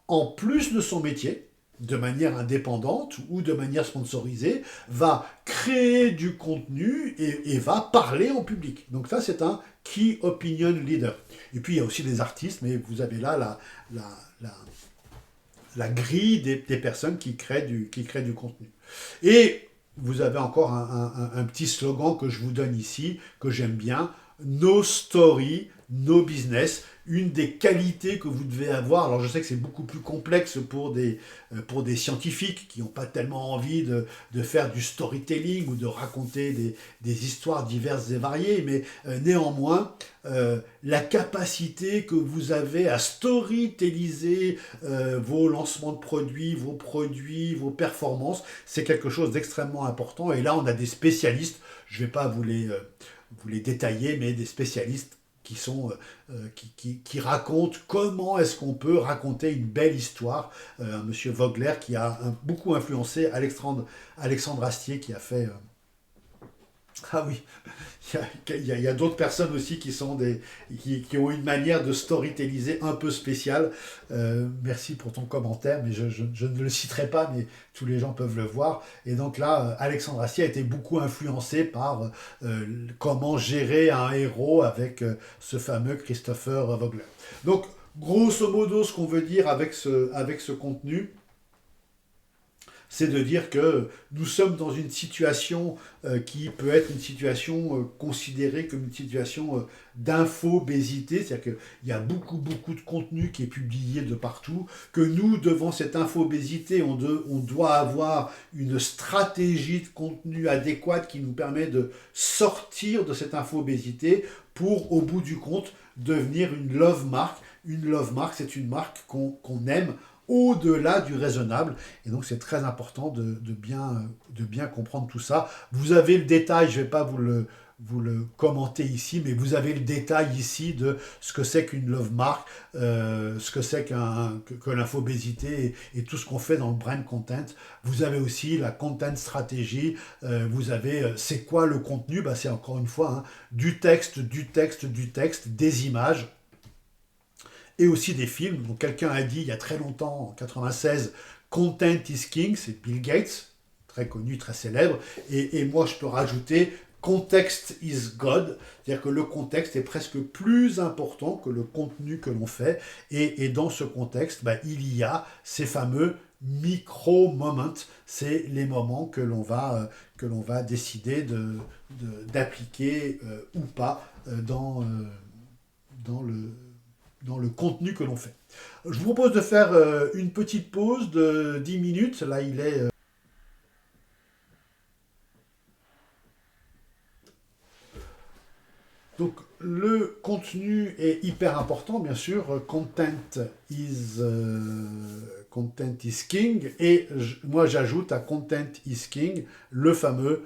en plus de son métier, de manière indépendante ou de manière sponsorisée, va créer du contenu et va parler en public. Donc ça, c'est un Key Opinion Leader. Et puis, il y a aussi des artistes, mais vous avez là la grille des personnes qui créent du contenu. Et vous avez encore un petit slogan que je vous donne ici, que j'aime bien, No Story, No Business. Une des qualités que vous devez avoir, alors je sais que c'est beaucoup plus complexe pour des scientifiques qui n'ont pas tellement envie de faire du storytelling ou de raconter des histoires diverses et variées, mais néanmoins, la capacité que vous avez à storytelliser vos lancements de produits, vos performances, c'est quelque chose d'extrêmement important. Et là, on a des spécialistes, je ne vais pas vous les détailler, mais des spécialistes qui racontent comment est-ce qu'on peut raconter une belle histoire. Monsieur Vogler qui a beaucoup influencé Alexandre Astier qui a fait... Ah oui, il y a d'autres personnes aussi qui ont une manière de storytelliser un peu spéciale. Merci pour ton commentaire, mais je ne le citerai pas, mais tous les gens peuvent le voir. Et donc là, Alexandre Astier a été beaucoup influencé par comment gérer un héros avec ce fameux Christopher Vogler. Donc, grosso modo, ce qu'on veut dire avec ce contenu, c'est de dire que nous sommes dans une situation qui peut être une situation considérée comme une situation d'infobésité, c'est-à-dire qu'il y a beaucoup de contenu qui est publié de partout, que nous, devant cette infobésité, on doit avoir une stratégie de contenu adéquate qui nous permet de sortir de cette infobésité pour, au bout du compte, devenir une love mark. Une love mark, c'est une marque qu'on aime, au-delà du raisonnable. Et donc, c'est très important de bien comprendre tout ça. Vous avez le détail, je ne vais pas vous le commenter ici, mais vous avez le détail ici de ce que c'est qu'une love mark, ce que c'est que l'infobésité et tout ce qu'on fait dans le brand content. Vous avez aussi la content stratégie, vous avez c'est quoi le contenu, c'est encore une fois du texte, des images, et aussi des films. Donc quelqu'un a dit il y a très longtemps, en 96, Content is King, c'est Bill Gates, très connu, très célèbre, et moi je peux rajouter Context is God, c'est-à-dire que le contexte est presque plus important que le contenu que l'on fait, et dans ce contexte, il y a ces fameux micro-moments, c'est les moments que l'on va décider d'appliquer ou pas dans le contenu que l'on fait. Je vous propose de faire une petite pause de 10 minutes. Là, il est... Donc, le contenu est hyper important, bien sûr. Content is king. Et moi, j'ajoute à Content is king le fameux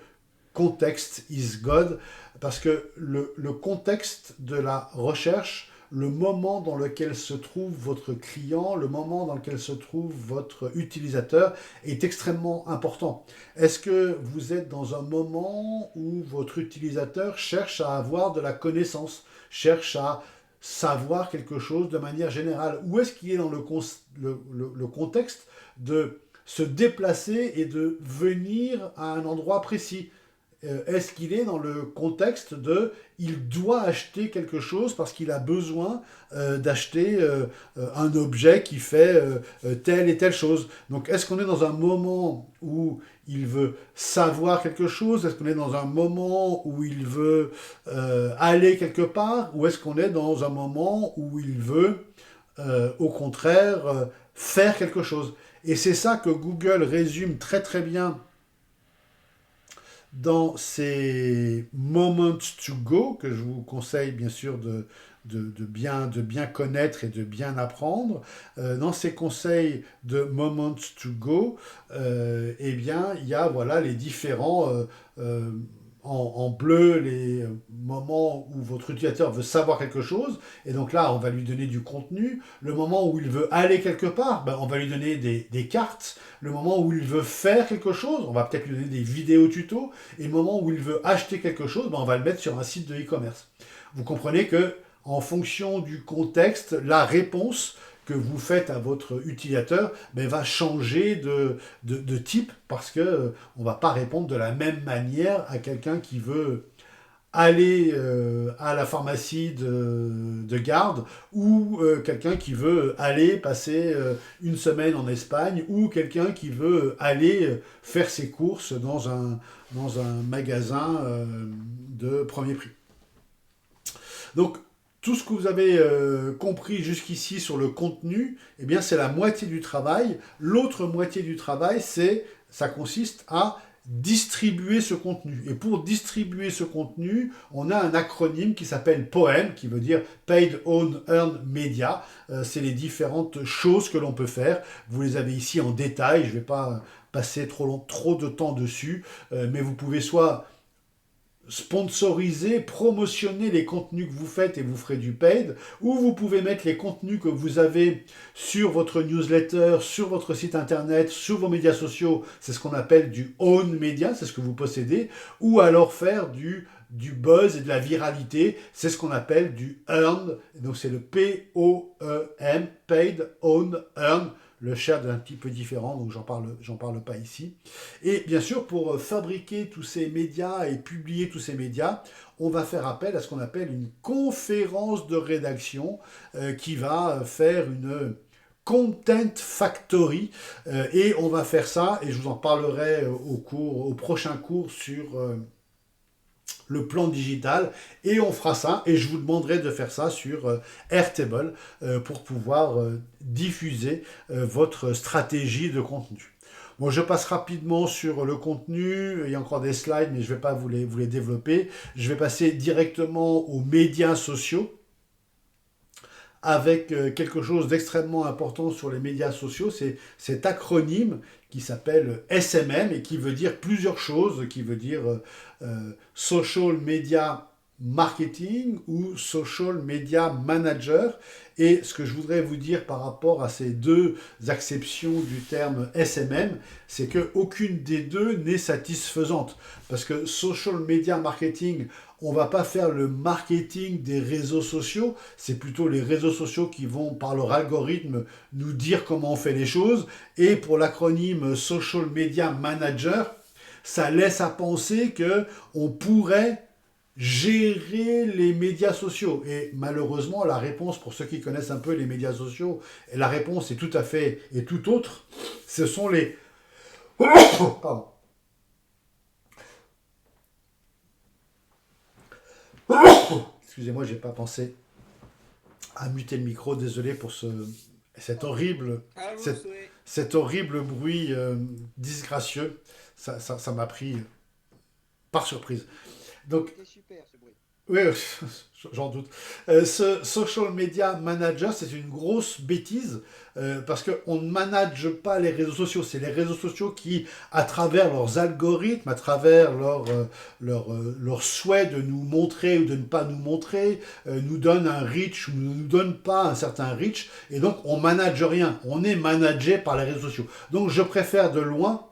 Context is God. Parce que le contexte de la recherche, le moment dans lequel se trouve votre client, le moment dans lequel se trouve votre utilisateur est extrêmement important. Est-ce que vous êtes dans un moment où votre utilisateur cherche à avoir de la connaissance, cherche à savoir quelque chose de manière générale? Ou est-ce qu'il est dans le contexte de se déplacer et de venir à un endroit précis? Est-ce qu'il est dans le contexte de il doit acheter quelque chose parce qu'il a besoin d'acheter un objet qui fait telle et telle chose? Donc est-ce qu'on est dans un moment où il veut savoir quelque chose? Est-ce qu'on est dans un moment où il veut aller quelque part? Ou est-ce qu'on est dans un moment où il veut au contraire faire quelque chose? Et c'est ça que Google résume très très bien dans ces moments to go, que je vous conseille bien sûr de bien connaître et de bien apprendre. Dans ces conseils de Moments to Go, eh bien, il y a voilà, les différents en bleu les moments où votre utilisateur veut savoir quelque chose, et donc là on va lui donner du contenu. Le moment où il veut aller quelque part, ben, on va lui donner des cartes. Le moment où il veut faire quelque chose, on va peut-être lui donner des vidéos tutos. Et le moment où il veut acheter quelque chose, ben, on va le mettre sur un site de e-commerce. Vous comprenez que en fonction du contexte, la réponse que vous faites à votre utilisateur ben, va changer de type, parce que on ne va pas répondre de la même manière à quelqu'un qui veut aller à la pharmacie de garde, ou quelqu'un qui veut aller passer une semaine en Espagne, ou quelqu'un qui veut aller faire ses courses dans un magasin de premier prix. Donc, tout ce que vous avez compris jusqu'ici sur le contenu, eh bien, c'est la moitié du travail. L'autre moitié du travail, ça consiste à distribuer ce contenu. Et pour distribuer ce contenu, on a un acronyme qui s'appelle POEM, qui veut dire Paid, Owned, Earned Media. C'est les différentes choses que l'on peut faire. Vous les avez ici en détail, je ne vais pas passer trop de temps dessus, mais vous pouvez soit sponsoriser, promotionner les contenus que vous faites et vous ferez du paid, ou vous pouvez mettre les contenus que vous avez sur votre newsletter, sur votre site internet, sur vos médias sociaux, c'est ce qu'on appelle du own media, c'est ce que vous possédez, ou alors faire du buzz et de la viralité, c'est ce qu'on appelle du earned, donc c'est le P-O-E-M, paid, own, earn. Le share est un petit peu différent, donc j'en parle pas ici. Et bien sûr, pour fabriquer tous ces médias et publier tous ces médias, on va faire appel à ce qu'on appelle une conférence de rédaction qui va faire une Content Factory, et on va faire ça, et je vous en parlerai au prochain cours sur le plan digital, et on fera ça, et je vous demanderai de faire ça sur Airtable pour pouvoir diffuser votre stratégie de contenu. Bon, je passe rapidement sur le contenu, il y a encore des slides, mais je ne vais pas vous les développer. Je vais passer directement aux médias sociaux, avec quelque chose d'extrêmement important sur les médias sociaux, c'est cet acronyme qui s'appelle SMM et qui veut dire plusieurs choses, qui veut dire Social Media Marketing ou Social Media Manager. Et ce que je voudrais vous dire par rapport à ces deux acceptions du terme SMM, c'est qu'aucune des deux n'est satisfaisante. Parce que Social Media Marketing, on ne va pas faire le marketing des réseaux sociaux, c'est plutôt les réseaux sociaux qui vont, par leur algorithme, nous dire comment on fait les choses. Et pour l'acronyme Social Media Manager, ça laisse à penser qu'on pourrait gérer les médias sociaux. Et malheureusement, la réponse, pour ceux qui connaissent un peu les médias sociaux, la réponse est tout à fait et tout autre. Ce sont les... Pardon. Excusez-moi, j'ai pas pensé à muter le micro. Désolé pour cet horrible bruit disgracieux. Ça m'a pris par surprise. Donc, C'était super ce bruit. oui, j'en doute. Ce social media manager, c'est une grosse bêtise parce qu'on ne manage pas les réseaux sociaux. C'est les réseaux sociaux qui, à travers leurs algorithmes, à travers leur souhait de nous montrer ou de ne pas nous montrer, nous donnent un reach ou ne nous donnent pas un certain reach. Et donc, on ne manage rien. On est managé par les réseaux sociaux. Donc, je préfère de loin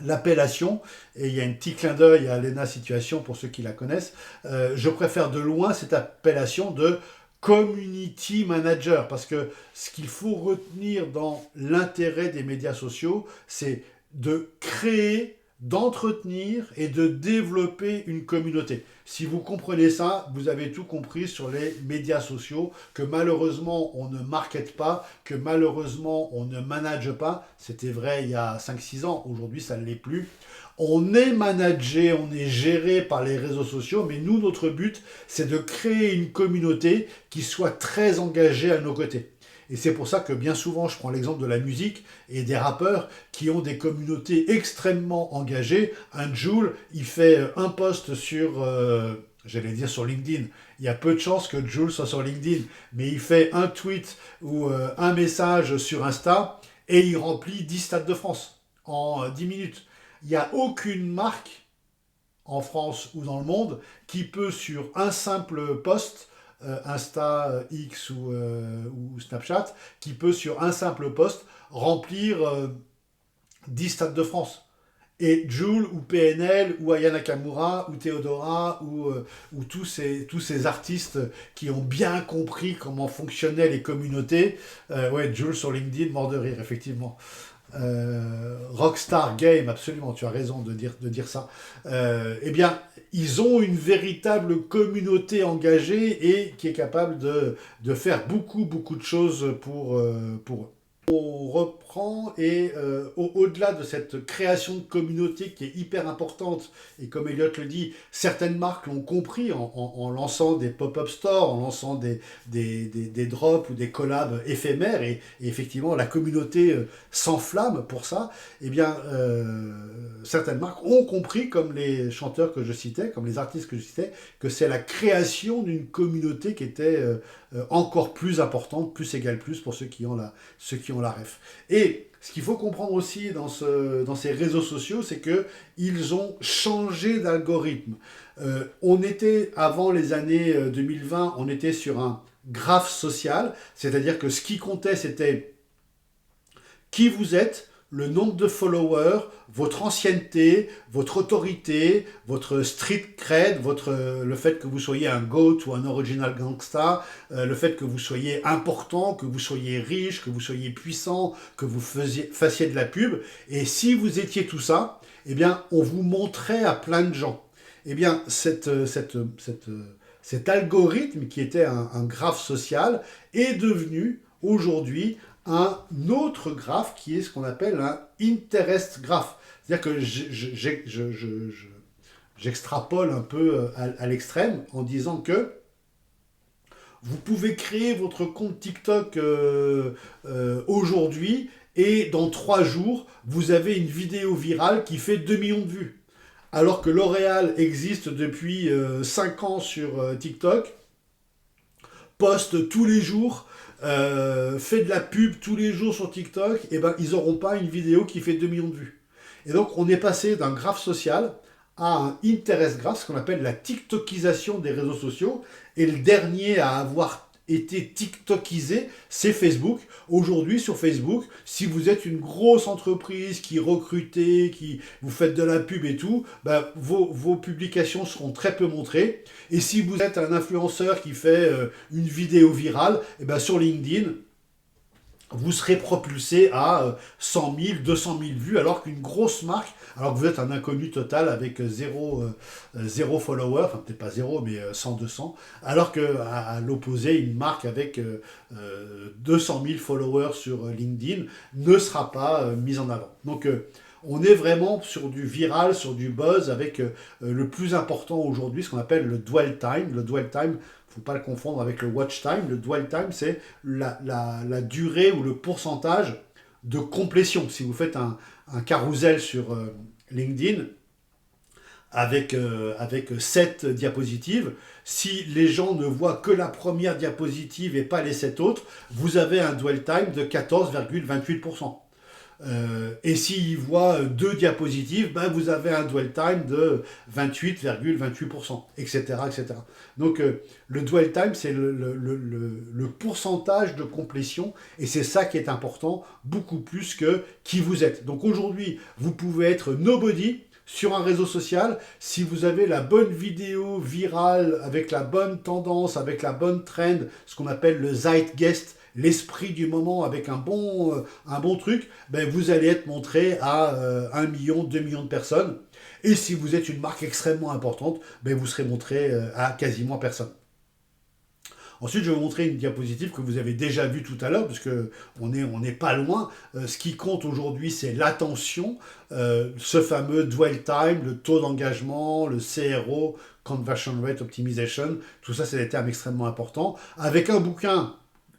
l'appellation, et il y a un petit clin d'œil à Lena Situation pour ceux qui la connaissent, je préfère de loin cette appellation de community manager, parce que ce qu'il faut retenir dans l'intérêt des médias sociaux, c'est de créer, d'entretenir et de développer une communauté. Si vous comprenez ça, vous avez tout compris sur les médias sociaux, que malheureusement on ne markete pas, que malheureusement on ne manage pas. C'était vrai il y a 5-6 ans, aujourd'hui ça ne l'est plus. On est managé, on est géré par les réseaux sociaux, mais nous, notre but, c'est de créer une communauté qui soit très engagée à nos côtés. Et c'est pour ça que bien souvent, je prends l'exemple de la musique et des rappeurs qui ont des communautés extrêmement engagées. Un Jul, il fait un post sur j'allais dire sur LinkedIn. Il y a peu de chances que Jules soit sur LinkedIn, mais il fait un tweet ou un message sur Insta et il remplit 10 stades de France en 10 minutes. Il n'y a aucune marque en France ou dans le monde qui peut sur un simple post, Insta, X ou Snapchat, qui peut sur un simple post remplir 10 stades de France. Et Jul ou PNL ou Aya Nakamura ou Theodora ou tous ces artistes qui ont bien compris comment fonctionnaient les communautés. Ouais, Jul sur LinkedIn, mort de rire, effectivement. Rockstar Game, absolument, tu as raison de dire ça. Eh bien, ils ont une véritable communauté engagée et qui est capable de faire beaucoup de choses pour eux. On reprend et au-delà de cette création de communauté qui est hyper importante, et comme Elliot le dit, certaines marques l'ont compris en lançant des pop-up stores, en lançant des drops ou des collabs éphémères, et effectivement la communauté s'enflamme pour ça, eh bien certaines marques ont compris, comme les chanteurs que je citais, comme les artistes que je citais, que c'est la création d'une communauté qui était encore plus importante, plus égale plus pour ceux qui ont la ref. Et ce qu'il faut comprendre aussi dans ces réseaux sociaux, c'est qu'ils ont changé d'algorithme. On était, avant les années 2020, on était sur un graphe social, c'est-à-dire que ce qui comptait, c'était qui vous êtes, le nombre de followers, votre ancienneté, votre autorité, votre street cred, le fait que vous soyez un GOAT ou un original gangsta, le fait que vous soyez important, que vous soyez riche, que vous soyez puissant, que vous fassiez de la pub. Et si vous étiez tout ça, eh bien, on vous montrait à plein de gens. Eh bien, cet algorithme qui était un graphe social est devenu aujourd'hui un autre graphe qui est ce qu'on appelle un interest graph. C'est-à-dire que j'extrapole un peu à l'extrême en disant que vous pouvez créer votre compte TikTok aujourd'hui et dans 3 jours, vous avez une vidéo virale qui fait 2 millions de vues. Alors que L'Oréal existe depuis 5 ans sur TikTok, poste tous les jours, fait de la pub tous les jours sur TikTok, et ben ils n'auront pas une vidéo qui fait 2 millions de vues. Et donc on est passé d'un graphe social à un interest graph, ce qu'on appelle la TikTokisation des réseaux sociaux. Et le dernier à avoir été TikTokisé, c'est Facebook. Aujourd'hui sur Facebook, si vous êtes une grosse entreprise qui recrutez, qui vous faites de la pub et tout, ben, vos publications seront très peu montrées. Et si vous êtes un influenceur qui fait une vidéo virale, et ben sur LinkedIn, vous serez propulsé à 100 000, 200 000 vues, alors qu'une grosse marque, alors que vous êtes un inconnu total avec zéro follower, enfin peut-être pas zéro, mais 100, 200, alors qu'à l'opposé, une marque avec 200 000 followers sur LinkedIn ne sera pas mise en avant. Donc on est vraiment sur du viral, sur du buzz, avec le plus important aujourd'hui, ce qu'on appelle le dwell time. Le dwell time, il ne faut pas le confondre avec le watch time. Le dwell time, c'est la durée ou le pourcentage de complétion. Si vous faites un carrousel sur LinkedIn avec 7 diapositives, si les gens ne voient que la première diapositive et pas les 7 autres, vous avez un dwell time de 14,28%. Et s'il voit 2 diapositives, ben vous avez un dwell time de 28,28%, etc., etc. Donc le dwell time, c'est le pourcentage de complétion, et c'est ça qui est important, beaucoup plus que qui vous êtes. Donc aujourd'hui, vous pouvez être nobody sur un réseau social si vous avez la bonne vidéo virale, avec la bonne tendance, avec la bonne trend, ce qu'on appelle le zeitgeist, l'esprit du moment, avec un bon truc, ben vous allez être montré à 1 million, 2 millions de personnes. Et si vous êtes une marque extrêmement importante, ben vous serez montré à quasiment personne. Ensuite, je vais vous montrer une diapositive que vous avez déjà vue tout à l'heure, parce qu'on n'est pas loin. Ce qui compte aujourd'hui, c'est l'attention, ce fameux dwell time, le taux d'engagement, le CRO, Conversion Rate Optimization. Tout ça, c'est des termes extrêmement importants. Avec un bouquin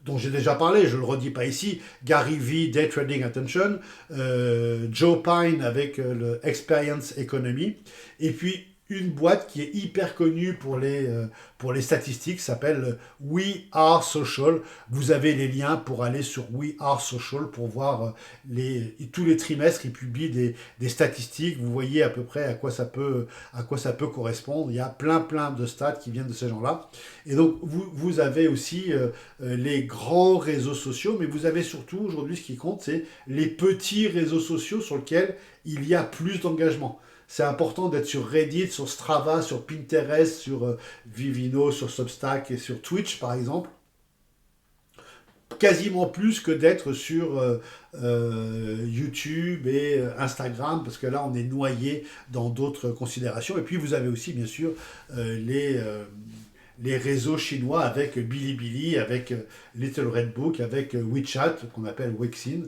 dont j'ai déjà parlé, je ne le redis pas ici, Gary Vee, Day Trading Attention, Joe Pine avec le Experience Economy, et puis une boîte qui est hyper connue pour les statistiques, s'appelle We Are Social. Vous avez les liens pour aller sur We Are Social pour voir tous les trimestres, ils publient des statistiques. Vous voyez à peu près à quoi ça peut correspondre. Il y a plein de stats qui viennent de ces gens-là. Et donc, vous avez aussi les grands réseaux sociaux, mais vous avez surtout, aujourd'hui, ce qui compte, c'est les petits réseaux sociaux sur lesquels il y a plus d'engagement. C'est important d'être sur Reddit, sur Strava, sur Pinterest, sur Vivino, sur Substack et sur Twitch, par exemple. Quasiment plus que d'être sur YouTube et Instagram, parce que là, on est noyé dans d'autres considérations. Et puis, vous avez aussi, bien sûr, les réseaux chinois avec Bilibili, avec Little Red Book, avec WeChat, qu'on appelle Weixin,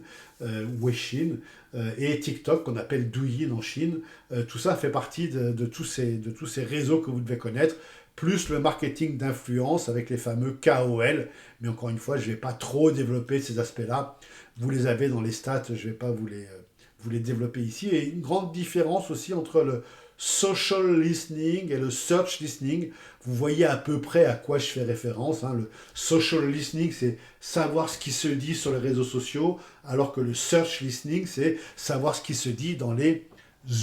et TikTok, qu'on appelle Douyin en Chine. Tout ça fait partie de tous ces réseaux que vous devez connaître, plus le marketing d'influence avec les fameux KOL. Mais encore une fois, je ne vais pas trop développer ces aspects-là. Vous les avez dans les stats, je ne vais pas vous les développer ici. Et une grande différence aussi entre le social listening et le search listening. Vous voyez à peu près à quoi je fais référence. Hein. Le social listening, c'est savoir ce qui se dit sur les réseaux sociaux, alors que le search listening, c'est savoir ce qui se dit dans les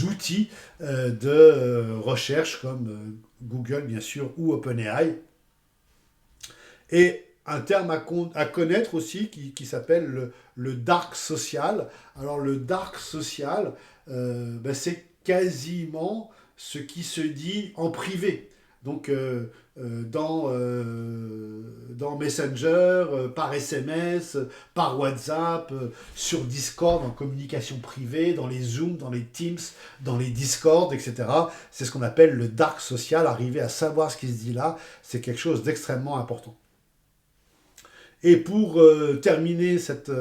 outils de recherche comme Google, bien sûr, ou OpenAI. Et un terme à connaître aussi qui s'appelle le dark social. Alors le dark social, c'est quasiment ce qui se dit en privé. Donc dans Messenger, par SMS, par WhatsApp, sur Discord, en communication privée, dans les Zooms, dans les Teams, dans les Discord, etc. C'est ce qu'on appelle le dark social. Arriver à savoir ce qui se dit là, c'est quelque chose d'extrêmement important. Et pour terminer cet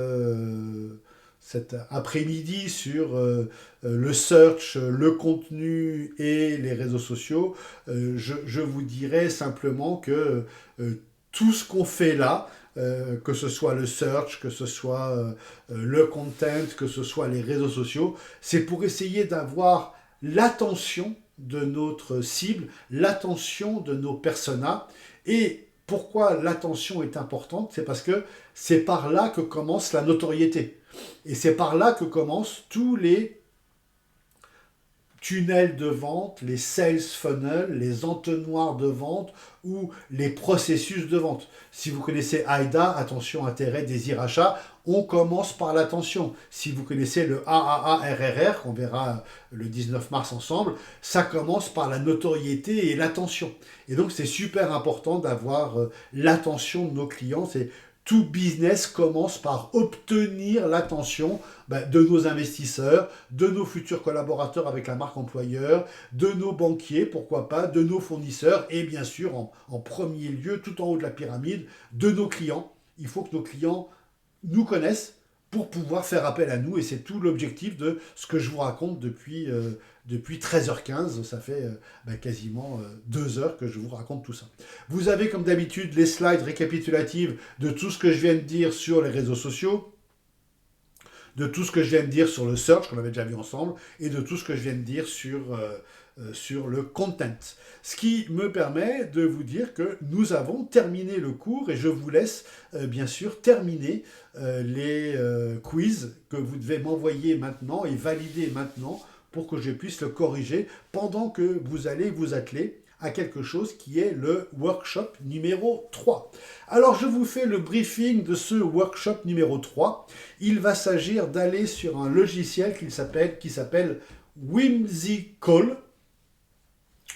après-midi sur le search, le contenu et les réseaux sociaux, je vous dirais simplement que tout ce qu'on fait là, que ce soit le search, que ce soit le content, que ce soit les réseaux sociaux, c'est pour essayer d'avoir l'attention de notre cible, l'attention de nos personas. Et pourquoi l'attention est importante? C'est parce que c'est par là que commence la notoriété. Et c'est par là que commencent tous les tunnels de vente, les sales funnels, les entonnoirs de vente ou les processus de vente. Si vous connaissez AIDA, attention, intérêt, désir, achat, on commence par l'attention. Si vous connaissez le AAARRR, qu'on verra le 19 mars ensemble, ça commence par la notoriété et l'attention. Et donc c'est super important d'avoir l'attention de nos clients. C'est tout business commence par obtenir l'attention de nos investisseurs, de nos futurs collaborateurs avec la marque employeur, de nos banquiers, pourquoi pas, de nos fournisseurs et bien sûr, en premier lieu, tout en haut de la pyramide, de nos clients. Il faut que nos clients nous connaissent pour pouvoir faire appel à nous et c'est tout l'objectif de ce que je vous raconte depuis 13h15, ça fait quasiment 2 heures que je vous raconte tout ça. Vous avez comme d'habitude les slides récapitulatives de tout ce que je viens de dire sur les réseaux sociaux, de tout ce que je viens de dire sur le search, qu'on avait déjà vu ensemble, et de tout ce que je viens de dire sur le content. Ce qui me permet de vous dire que nous avons terminé le cours et je vous laisse bien sûr terminer les quiz que vous devez m'envoyer maintenant et valider maintenant pour que je puisse le corriger pendant que vous allez vous atteler à quelque chose qui est le workshop numéro 3. Alors je vous fais le briefing de ce workshop numéro 3. Il va s'agir d'aller sur un logiciel qui s'appelle Whimsical,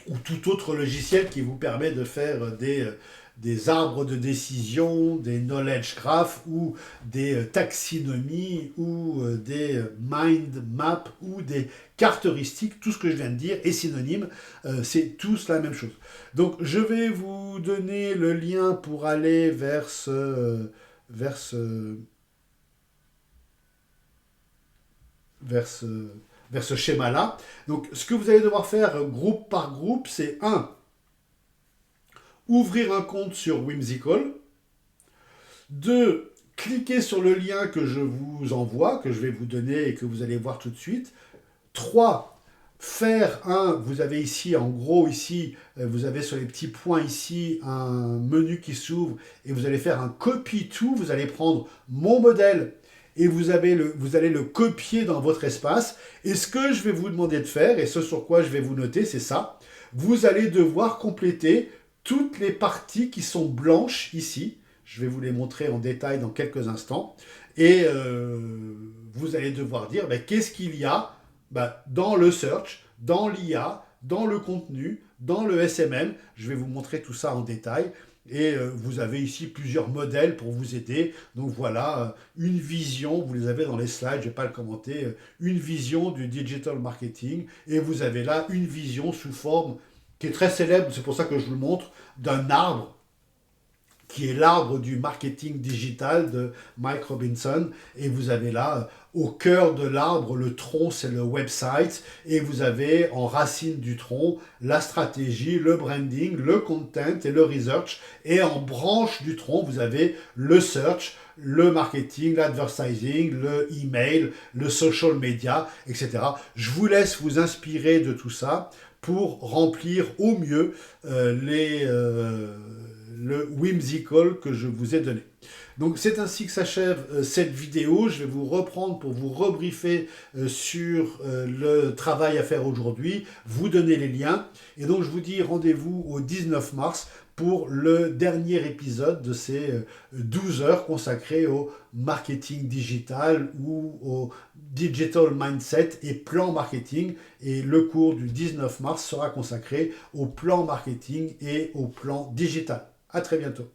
ou tout autre logiciel qui vous permet de faire des arbres de décision, des knowledge graphs ou des taxonomies ou des mind maps ou des cartes heuristiques. Tout ce que je viens de dire est synonyme, c'est tous la même chose. Donc je vais vous donner le lien pour aller vers ce schéma-là. Donc, ce que vous allez devoir faire groupe par groupe, c'est 1. Ouvrir un compte sur Whimsical. 2. Cliquer sur le lien que je vous envoie, que je vais vous donner et que vous allez voir tout de suite. 3. vous avez ici, en gros ici, vous avez sur les petits points ici un menu qui s'ouvre et vous allez faire un copy to, vous allez prendre mon modèle et vous allez le copier dans votre espace. Et ce que je vais vous demander de faire, et ce sur quoi je vais vous noter, c'est ça. Vous allez devoir compléter toutes les parties qui sont blanches ici. Je vais vous les montrer en détail dans quelques instants. Et vous allez devoir dire qu'est-ce qu'il y a dans le search, dans l'IA, dans le contenu, dans le SMM. Je vais vous montrer tout ça en détail. Et vous avez ici plusieurs modèles pour vous aider. Donc voilà, une vision, vous les avez dans les slides, je ne vais pas le commenter, une vision du digital marketing. Et vous avez là une vision sous forme qui est très célèbre, c'est pour ça que je vous le montre, d'un arbre qui est l'arbre du marketing digital de Mike Robinson. Et vous avez là, au cœur de l'arbre, le tronc, c'est le website. Et vous avez en racine du tronc la stratégie, le branding, le content et le research. Et en branche du tronc, vous avez le search, le marketing, l'advertising, le email, le social media, etc. Je vous laisse vous inspirer de tout ça pour remplir au mieux le whimsical que je vous ai donné. Donc c'est ainsi que s'achève cette vidéo. Je vais vous reprendre pour vous rebriefer sur le travail à faire aujourd'hui, vous donner les liens. Et donc je vous dis rendez-vous au 19 mars pour le dernier épisode de ces 12 heures consacrées au marketing digital ou au digital mindset et plan marketing. Et le cours du 19 mars sera consacré au plan marketing et au plan digital. À très bientôt.